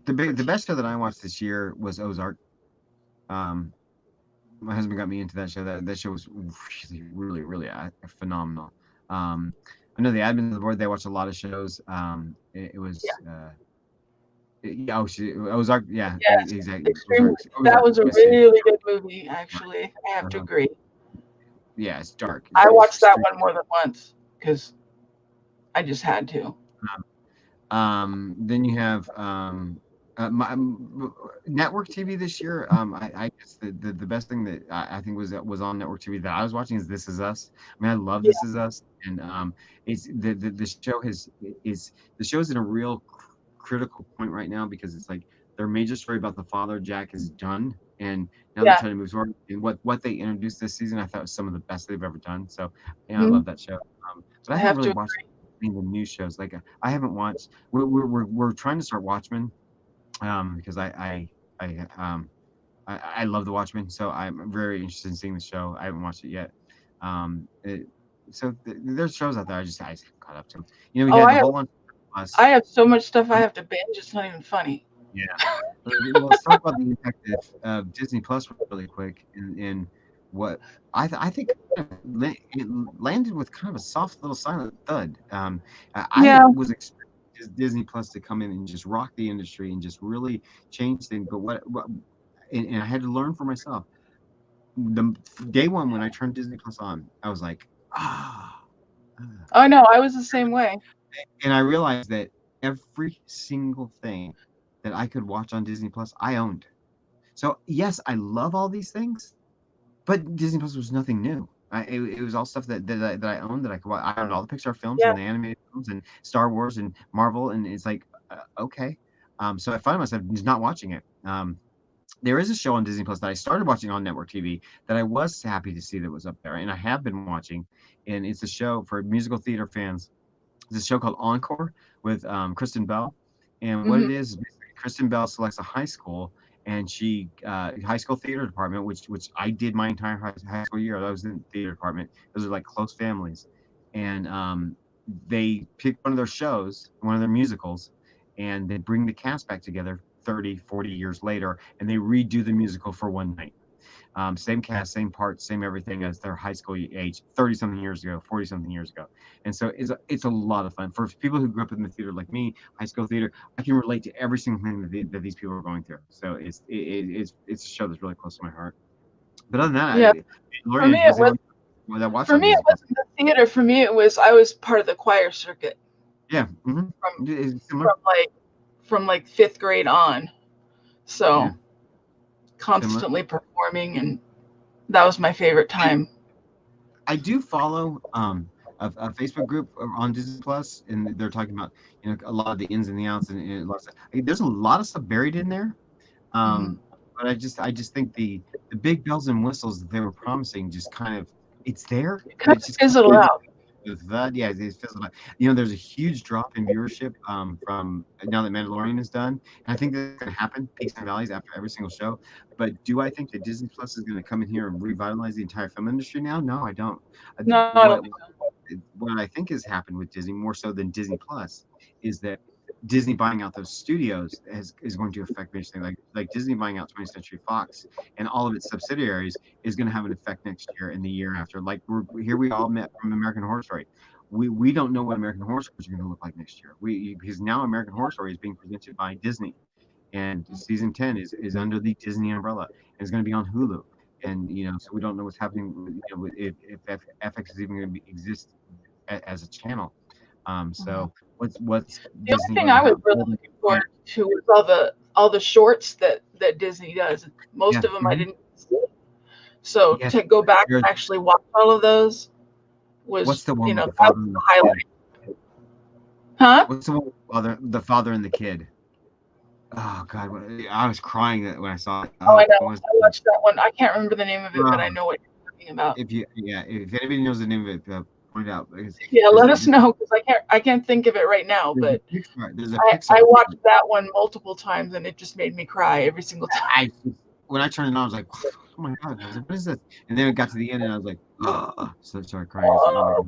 for the TV. best show that I watched this year was Ozark. Um, my husband got me into that show. That show was really, really, really phenomenal. Um, I know the admins of the board they watched a lot of shows. It Yeah, was yeah, Ozark. Yeah, yes, exactly. extremely. That was a Was fantastic. really good movie, actually. I have to Uh, agree. yeah, it's dark. I It's watched that extreme. one more than once because I just had to. Then you have network TV this year. I guess the best thing that I think was on network TV that I was watching is This Is Us. I mean, I love Yeah, This Is Us, and it's the show is the show's in a real critical point right now because it's like their major story about the father Jack is done, and now they're yeah. trying to move forward. And what they introduced this season, I thought was some of the best they've ever done. So I Hmm. love that show. But I I haven't have really to watched agree. any of the new shows. Like I haven't watched. We're trying to start Watchmen because I love the Watchmen, so I'm very interested in seeing the show. I haven't watched it yet. Um, it, there's shows out there I just haven't caught up to. We Oh, had a whole bunch of us. I have so much stuff I have to binge. It's not even funny. Yeah. Well, let's talk about the impact of Disney Plus really quick, and what I think it landed with kind of a soft little silent thud. I Yeah, was expecting Disney Plus to come in and just rock the industry and just really change things, but and I had to learn for myself. The day one when I turned Disney Plus on, I was like, ah. I know. I was the same way. And I realized that every single thing that I could watch on Disney Plus, I owned. So yes, I love all these things, but Disney Plus was nothing new. It was all stuff that I owned that I could watch. I owned all the Pixar films Yeah. and the animated films and Star Wars and Marvel, and it's like okay. So I find myself just not watching it. There is a show on Disney Plus that I started watching on network TV that I was happy to see that was up there, and I have been watching, and it's a show for musical theater fans. It's a show called Encore with Kristen Bell, and what Hmm. it is basically Kristen Bell selects a high school, and she high school theater department, which I did my entire high school year. I was in the theater department. Those are like close families, and they pick one of their shows, one of their musicals, and they bring the cast back together 30, 40 years later, and they redo the musical for one night. Same cast, same parts, same everything as their high school age, 30 something years ago, 40 something years ago. And so it's a lot of fun for people who grew up in the theater like me, high school theater. I can relate to every single thing that these people are going through. So it's a show that's really close to my heart. But other than that, Yeah. For me, Mandalorian it was the was. only one that I watched For on me, it Disney Plus. wasn't the theater. For me, it was I was part of the choir circuit Yeah, from it's similar. from like from like fifth grade on. Yeah, So similar. constantly performing, and that was my favorite I time. I do follow a Facebook group on Disney Plus, and they're talking about a lot of the ins and the outs and a lot of stuff. There's a lot of stuff buried in there. Hmm. But I just think the big bells and whistles that they were promising just kind of it's there, It but kind it's of just kind fizzled of out. with that. Yeah, it's fizzled out. There's a huge drop in viewership from now that Mandalorian is done, and I think that's going to happen peaks and valleys after every single show. But do I think that Disney Plus is going to come in here and revitalize the entire film industry now? No, I don't. Uh, No, I What don't think so. what I think has happened with Disney more so than Disney Plus is that Disney buying out those studios is going to affect basically like Disney buying out 20th Century Fox and all of its subsidiaries is going to have an effect next year and the year after. Like here we all met from American Horror Story. We don't know what American Horror Story is going to look like next year. We because now American Horror Story is being presented by Disney and season 10 is under the Disney umbrella and it's going to be on Hulu. And so we don't know what's happening if FX is even going to exist as a channel. Mhm. So what's The only Disney thing going to I was have? really looking forward to was all the shorts that Disney does. Most Yeah. of them I didn't see. So Yes. to go back There's and actually watch all of those what's was, the one with the that father was and the the kid? highlight. Huh? What's the one with the father and the kid? Oh God, I was crying when I saw it. Oh, Oh, I know. what was I watched that one. I can't remember the name of it, but I uh, know what you're talking about. if anybody knows the name of it, point it out because Yeah, there's let a, us know because I can't think of it right now. there's a But There's a I Pixar watched short. that one multiple times, and it just made me cry every single time. I when I turned it on, I was like, oh my God, I was like, what is this? And then it got to the end, and I was like, so I started crying. I was like, oh my Oh,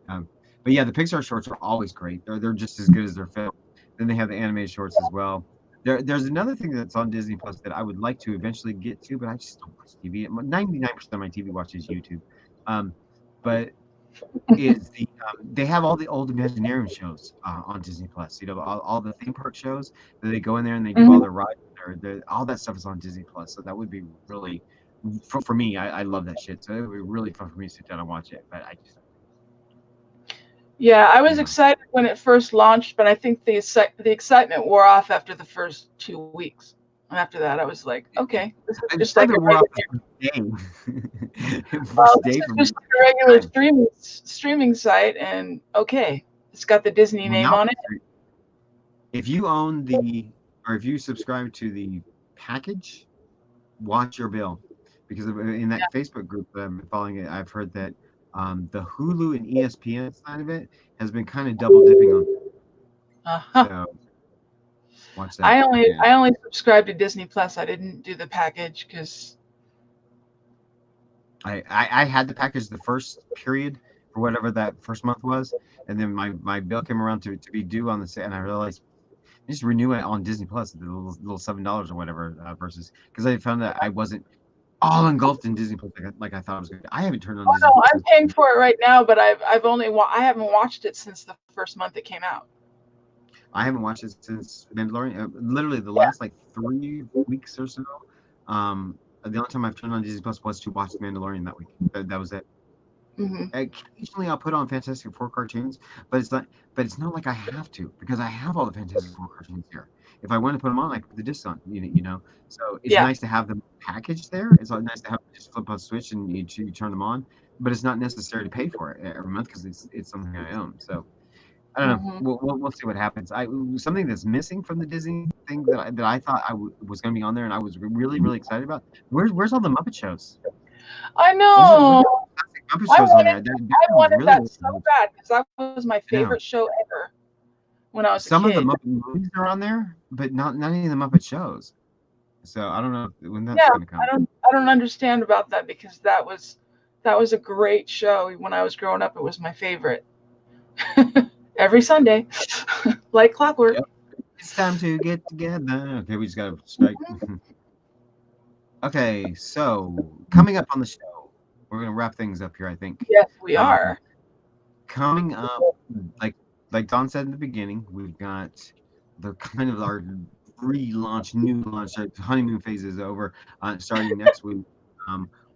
God. But yeah, the Pixar shorts are always great. They're just as good as their film. Then they have the animated shorts as well. There's another thing that's on Disney Plus that I would like to eventually get to, but I just don't watch TV. 99% of my TV watch is YouTube. Um, but is they have all the old Imagineering shows on Disney Plus. All the theme park shows that they go in there and they do all mhm. their rides. All that stuff is on Disney Plus. So that would be really for me. I love that shit. So it would be really fun for me to sit down and watch it. But I just Yeah, I you was know excited when it first launched, but I think the excitement wore off after the first 2 weeks. And after that, I was like, okay, this is I'm just sure like they a wore off regular. the first day. Well, First this day is for me. just like a regular Time. streaming site, and okay, it's got the Disney Well, name now on it. if you own the or if you subscribe to the package, watch your bill because in that Facebook group that I've been following it, I've heard that the Hulu and ESPN side of it has been kind of double dipping on. Uh-huh. So watch that. I only Yeah. I only subscribed to Disney Plus. I didn't do the package because I had the package the first period for whatever that first month was, and then my bill came around to be due on the and I realized just renew it on Disney Plus, the little $7 or whatever versus because I found that I wasn't all engulfed in Disney Plus like I thought I was going to. I haven't turned on oh Disney no, Plus I'm since paying for it right now, but I haven't watched it since the first month it came out. I haven't watched it since Mandalorian. Literally the Yeah. last like 3 weeks or so. The only time I've turned on Disney Plus was to watch Mandalorian that week. That was it. Hmm. Occasionally I'll put on Fantastic Four cartoons, but it's not like I have to because I have all the Fantastic Four cartoons here. If I want to put them on, I put the disc on. So it's Yeah. nice to have them packaged there. It's nice to have just flip a switch and you turn them on, but it's not necessary to pay for it every month because it's something I own. So I don't know. Hmm. We'll see what happens. Something that's missing from the Disney thing that I thought was going to be on there, and I was really excited about. Where's all the Muppet shows? I Where's know. the classic Muppet I shows on wanted there? I That was wanted really that so bad because that was my I know. favorite show ever when I was a Some of the kid. Muppet movies are on there, but not any of the Muppet shows. So I don't know when that's Yeah, going to come. I don't understand about that because that was a great show when I was growing up. It was my favorite. Every Sunday, like clockwork. Yep. It's time to get together. Okay, we just got to strike. Okay, so coming up on the show, we're gonna wrap things up here, I think. Yes, we Um, are. coming up, like like Don said in the beginning, we've got the kind of our relaunch, new launch, honeymoon phase is over. Starting next week,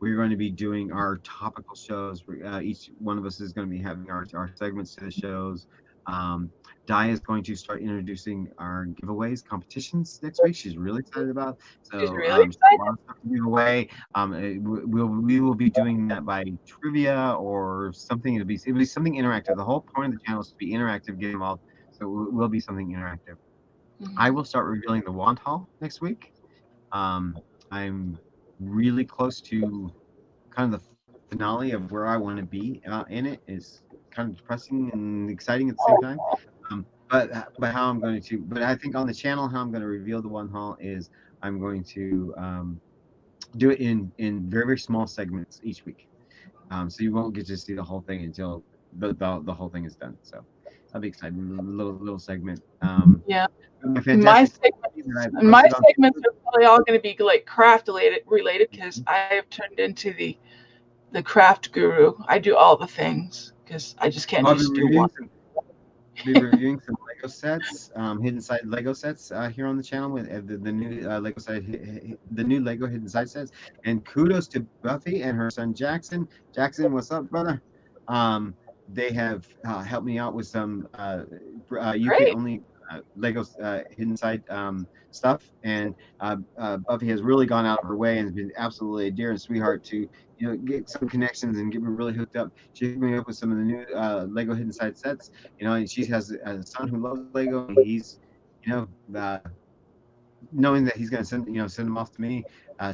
we're going to be doing our topical shows. Each one of us is going to be having our segments to the shows. Um, Di is going to start introducing our giveaways competitions next week. She's really excited about. She's So really she's a excited. lot of stuff to give away. We will be doing that by trivia or something. It'll be something interactive. The whole point of the channel is to be interactive, get involved. So it will be something interactive. I Mhm. will start revealing the wand haul next week. Um, I'm really close to kind of the finale of where I want to be in it. Is kind of depressing and exciting at the same time. But how I'm going to, but I think on the channel how I'm going to reveal the one haul is I'm going to do it in very very small segments each week. So you won't get to see the whole thing until the whole thing is done. So that'll be exciting. Little segment. Yeah. My My fantastic that I segments and my posted on segments Facebook. are probably all going to be like craft related because I have turned into the craft guru. I do all the things because I just can't I'll be just do one. reviewing some be reviewing some Lego sets, hidden side Lego sets here on the channel with the new Lego side, the new Lego hidden side sets. And kudos to Buffy and her son Jackson. Jackson, what's up, brother? Um, they have helped me out with some UK Great. only Lego hidden side stuff, and Buffy has really gone out of her way and has been absolutely a dear and sweetheart to get some connections and get me really hooked up. She hooked me up with some of the new Lego hidden side sets, and she has a son who loves Lego, and he's, you know, uh, knowing that he's going to send them off to me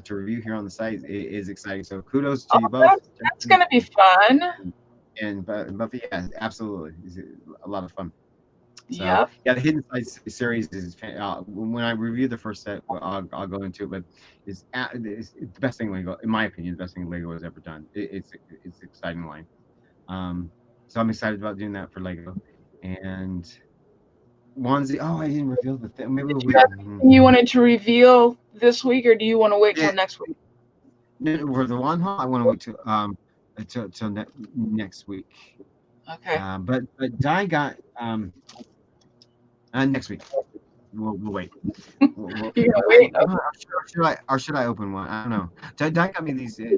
to review here on the site is exciting. So kudos to Oh, you both, that's Jackson going to be fun. and Buffy. Yeah, absolutely, it's a lot of fun. So Yep. yeah, the hidden side series is when I review the first set, well, I'll go into it, but it's the best thing Lego, in my opinion, the best thing Lego has ever done. It's an exciting line. Um, so I'm excited about doing that for Lego. And onesie. Oh, I didn't reveal the thing. Maybe we'll Did you wait. have anything you wanted to reveal this week, or do you want to wait till Yeah, next week? no, for the one haul, I want to wait till next week. Okay. But Di got next week. We'll wait. You're gonna wait? Or should I open one? I don't know. Di got me these. Okay.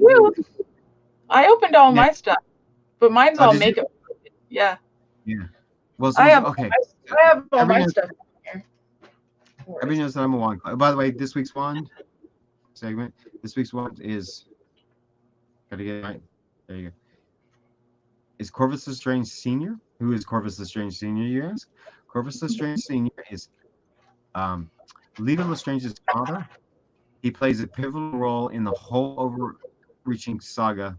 I opened all Yeah. my stuff, but mine's Oh, all did you? makeup. Yeah. Yeah. Well, I have okay. I have all Everybody my knows, stuff here. Where is everybody it? knows that I'm a wand. By the way, this week's wand segment. This week's wand is. Gotta get it right. There you go. Is Corvus Lestrange Sr.? Who is Corvus Lestrange Sr., you ask? Corvus Lestrange Sr. is um, Leta Lestrange's father. He plays a pivotal role in the whole overreaching saga.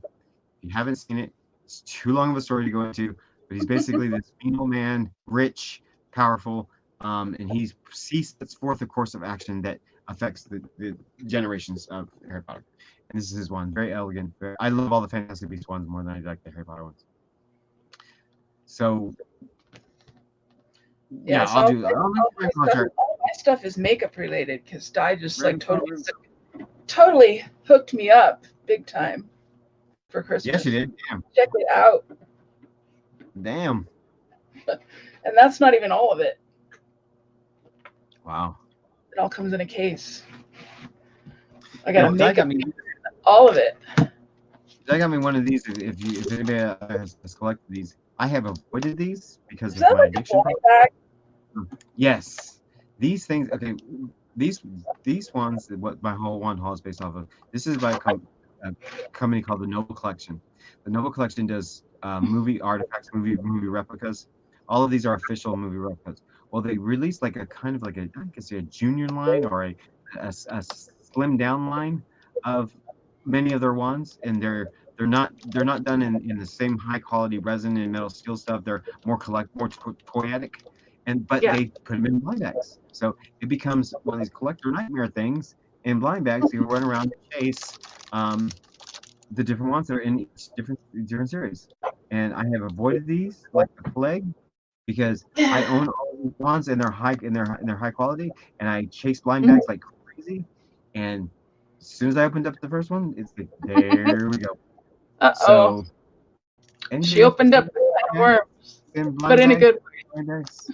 If you haven't seen it, it's too long of a story to go into, but he's basically this mean old man, rich, powerful, and he sets forth a course of action that affects the generations of Harry Potter. And this is his one. Very elegant. I love all the Fantastic Beasts ones more than I like the Harry Potter ones. So yeah, Yes, all I'll make my contract. all my stuff is makeup related because Di just like Right, totally hooked me up big time for yes, you Christmas. did. Damn, Check it out, damn. and that's not even all of it. Wow. It all comes in a case. I got a No, makeup, all of it. That got me one of these. If anybody has collected these, I have avoided these because Is of that my like a addiction blind problem. bag? Yes, these things. Okay, these these ones. What my whole one haul is based off of. This is by a company called the Noble Collection. The Noble Collection does movie artifacts, movie replicas. All of these are official movie replicas. Well, they released like a kind of like a I guess a junior line or a slim down line of many of their ones, and they're not done in the same high quality resin and metal steel stuff. They're more toyetic, and but Yeah. they put them in blind bags, so it becomes one of these collector nightmare things in blind bags. You run around and chase um, the different ones that are in each different series, and I have avoided these like the plague because I own all these ones and they're high quality, and I chase blind Mhm. bags like crazy, and as soon as I opened up the first one, it's like, there we go. Uh-oh. So She anybody opened up interested? a can of Yeah, worms, in but blind in a dice, good way. blind dice.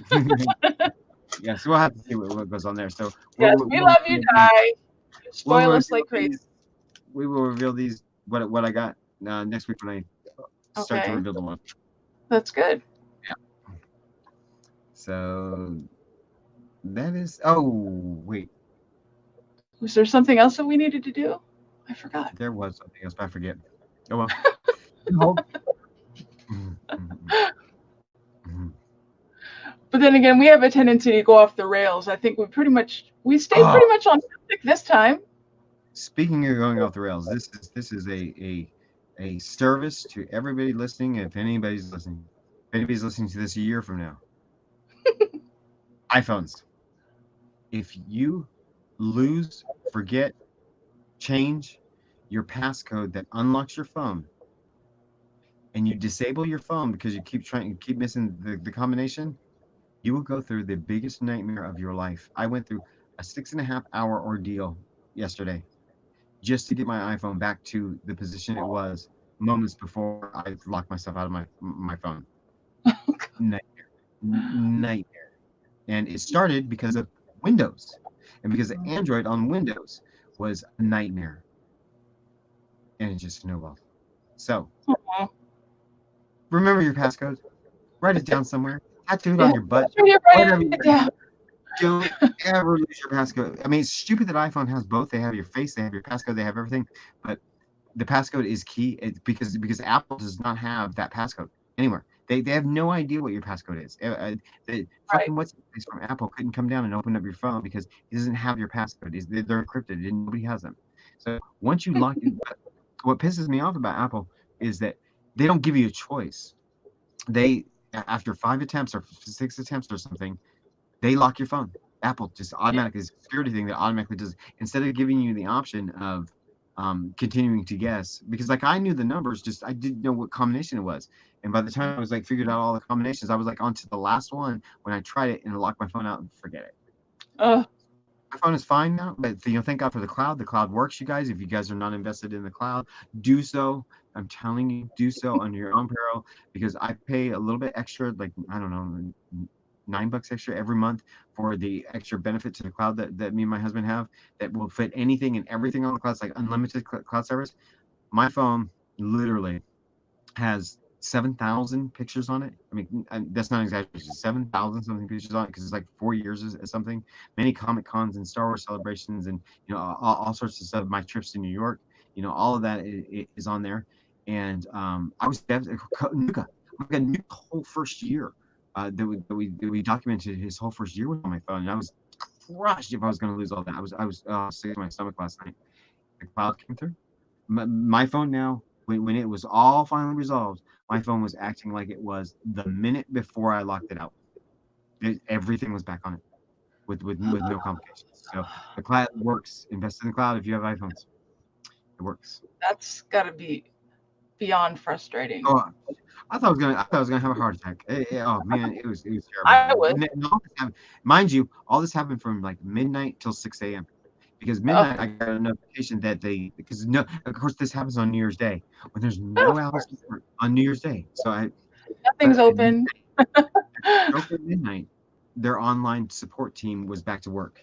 Yeah, so we'll have to see what goes on there. So Yes, we love you, Di. You we'll spoil us reveal like crazy. these. We will reveal these. What I got next week when I start to Okay, reveal the one. that's good. Yeah. So that is. Oh wait, Was there something else that we needed to do? I forgot. there was something else, but I forget. Oh well. Hold. Mhm, mhm, mhm. But then again, we have a tendency to go off the rails. I think we stayed Oh, pretty much on topic this time. speaking of going off the rails, this is a service to everybody listening. If anybody's listening, if anybody's listening to this a year from now, iPhones. If you lose, forget, change your passcode that unlocks your phone, and you disable your phone because you keep missing the combination, you will go through the biggest nightmare of your life. I went through a 6.5 hour ordeal yesterday just to get my iPhone back to the position it was moments before I locked myself out of my phone. Nightmare, nightmare, and it started because of Windows, and because Android on Windows was a nightmare, and it just snowballed. So Aw. remember your passcode, write it down somewhere, tattoo it Yeah, on your butt, that's when you write whatever it you down. don't ever lose your passcode. I mean, it's stupid that iPhone has both. They have your face, they have your passcode, they have everything, but the passcode is key because Apple does not have that passcode anywhere. They have no idea what your passcode is. The Right, fucking what's his face from Apple couldn't come down and open up your phone because he doesn't have your passcode. They're encrypted and nobody has them. So once you lock it, what pisses me off about Apple is that they don't give you a choice. They after 5 attempts or 6 attempts or something, they lock your phone. Apple just yeah, automatically it's a security thing that automatically does instead of giving you the option of continuing to guess because like I knew the numbers, just I didn't know what combination it was. And by the time I was like figured out all the combinations, I was like on to the last one when I tried it and locked my phone out and forget it. uh, My phone is fine now, but thank God for the cloud. The cloud works, you guys. If you guys are not invested in the cloud, do so. I'm telling you, do so under your own peril because I pay a little bit extra, like I don't know, $9 extra every month for the extra benefit to the cloud that me and my husband have that will fit anything and everything on the cloud. It's like unlimited cloud service. My phone literally has 7,000 pictures on it. I mean, that's not exaggeration. 7,000 something pictures on it because it's like 4 years or something. Many Comic Cons and Star Wars celebrations and all sorts of stuff. My trips to New York, all of that is on there. And I was Nuka. Oh my God, Nuka whole first year that we documented his whole first year was on my phone, and I was crushed if I was going to lose all that. I was sick to my stomach last night. The cloud came through my phone now when it was all finally resolved, my phone was acting like it was the minute before I locked it out. Everything was back on it with no complications. So the cloud works. Invest in the cloud if you have iPhones. It works. that's got to be beyond frustrating. Oh, I thought I was gonna have a heart attack. Oh man, it was terrible. I would. And all this mind you, all this happened from like midnight till 6 a.m. Because Oh, midnight I got a notification that because no, of course this happens on New Year's Day when there's of no Apple course. support on New Year's Day. So Nothing's at open. stroke of midnight, their online support team was back to work.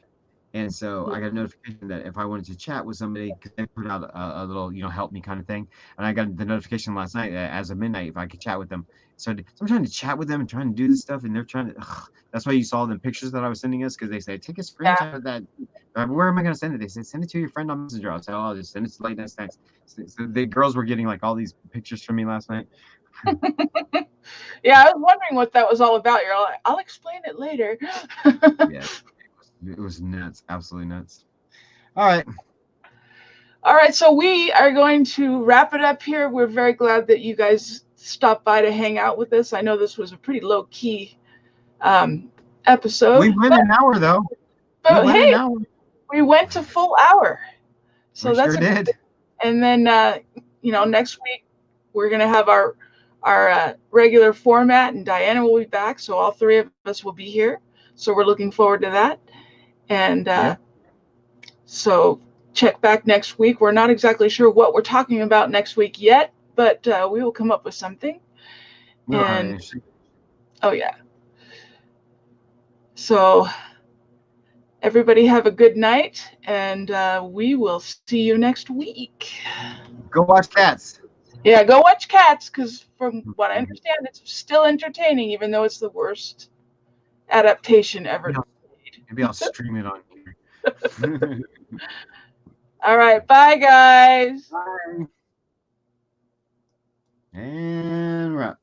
And so I got a notification that if I wanted to chat with somebody, because they put out a little, help me kind of thing. And I got the notification last night as of midnight if I could chat with them. So I'm trying to chat with them and trying to do this stuff, and they're trying to. That's why you saw the pictures that I was sending us because they said take a Yeah. screenshot of that. Where am I going to send it? They said send it to your friend on Messenger. I said, oh, I'll just send it to Late Night Snacks. So the girls were getting like all these pictures from me last night. Yeah, I was wondering what that was all about. You're like, I'll explain it later. Yeah, it was nuts, absolutely nuts. All right. All right, so we are going to wrap it up here. We're very glad that you guys stopped by to hang out with us. I know this was a pretty low key um, We episode, went an hour though. We but went an hey, hour. we went to full hour, We so that's sure a good did. thing. And then next week we're gonna have our regular format, and Diana will be back, so all three of us will be here. So we're looking forward to that. And Yep. so check back next week. We're not exactly sure what we're talking about next week yet, but we will come up with something. We'll have And an issue. oh yeah. So everybody have a good night, and we will see you next week. Go watch Cats. Yeah, go watch Cats, because from what I understand, it's still entertaining, even though it's the worst adaptation ever made. Maybe I'll stream it on here. All right, bye guys. Bye. And wrap.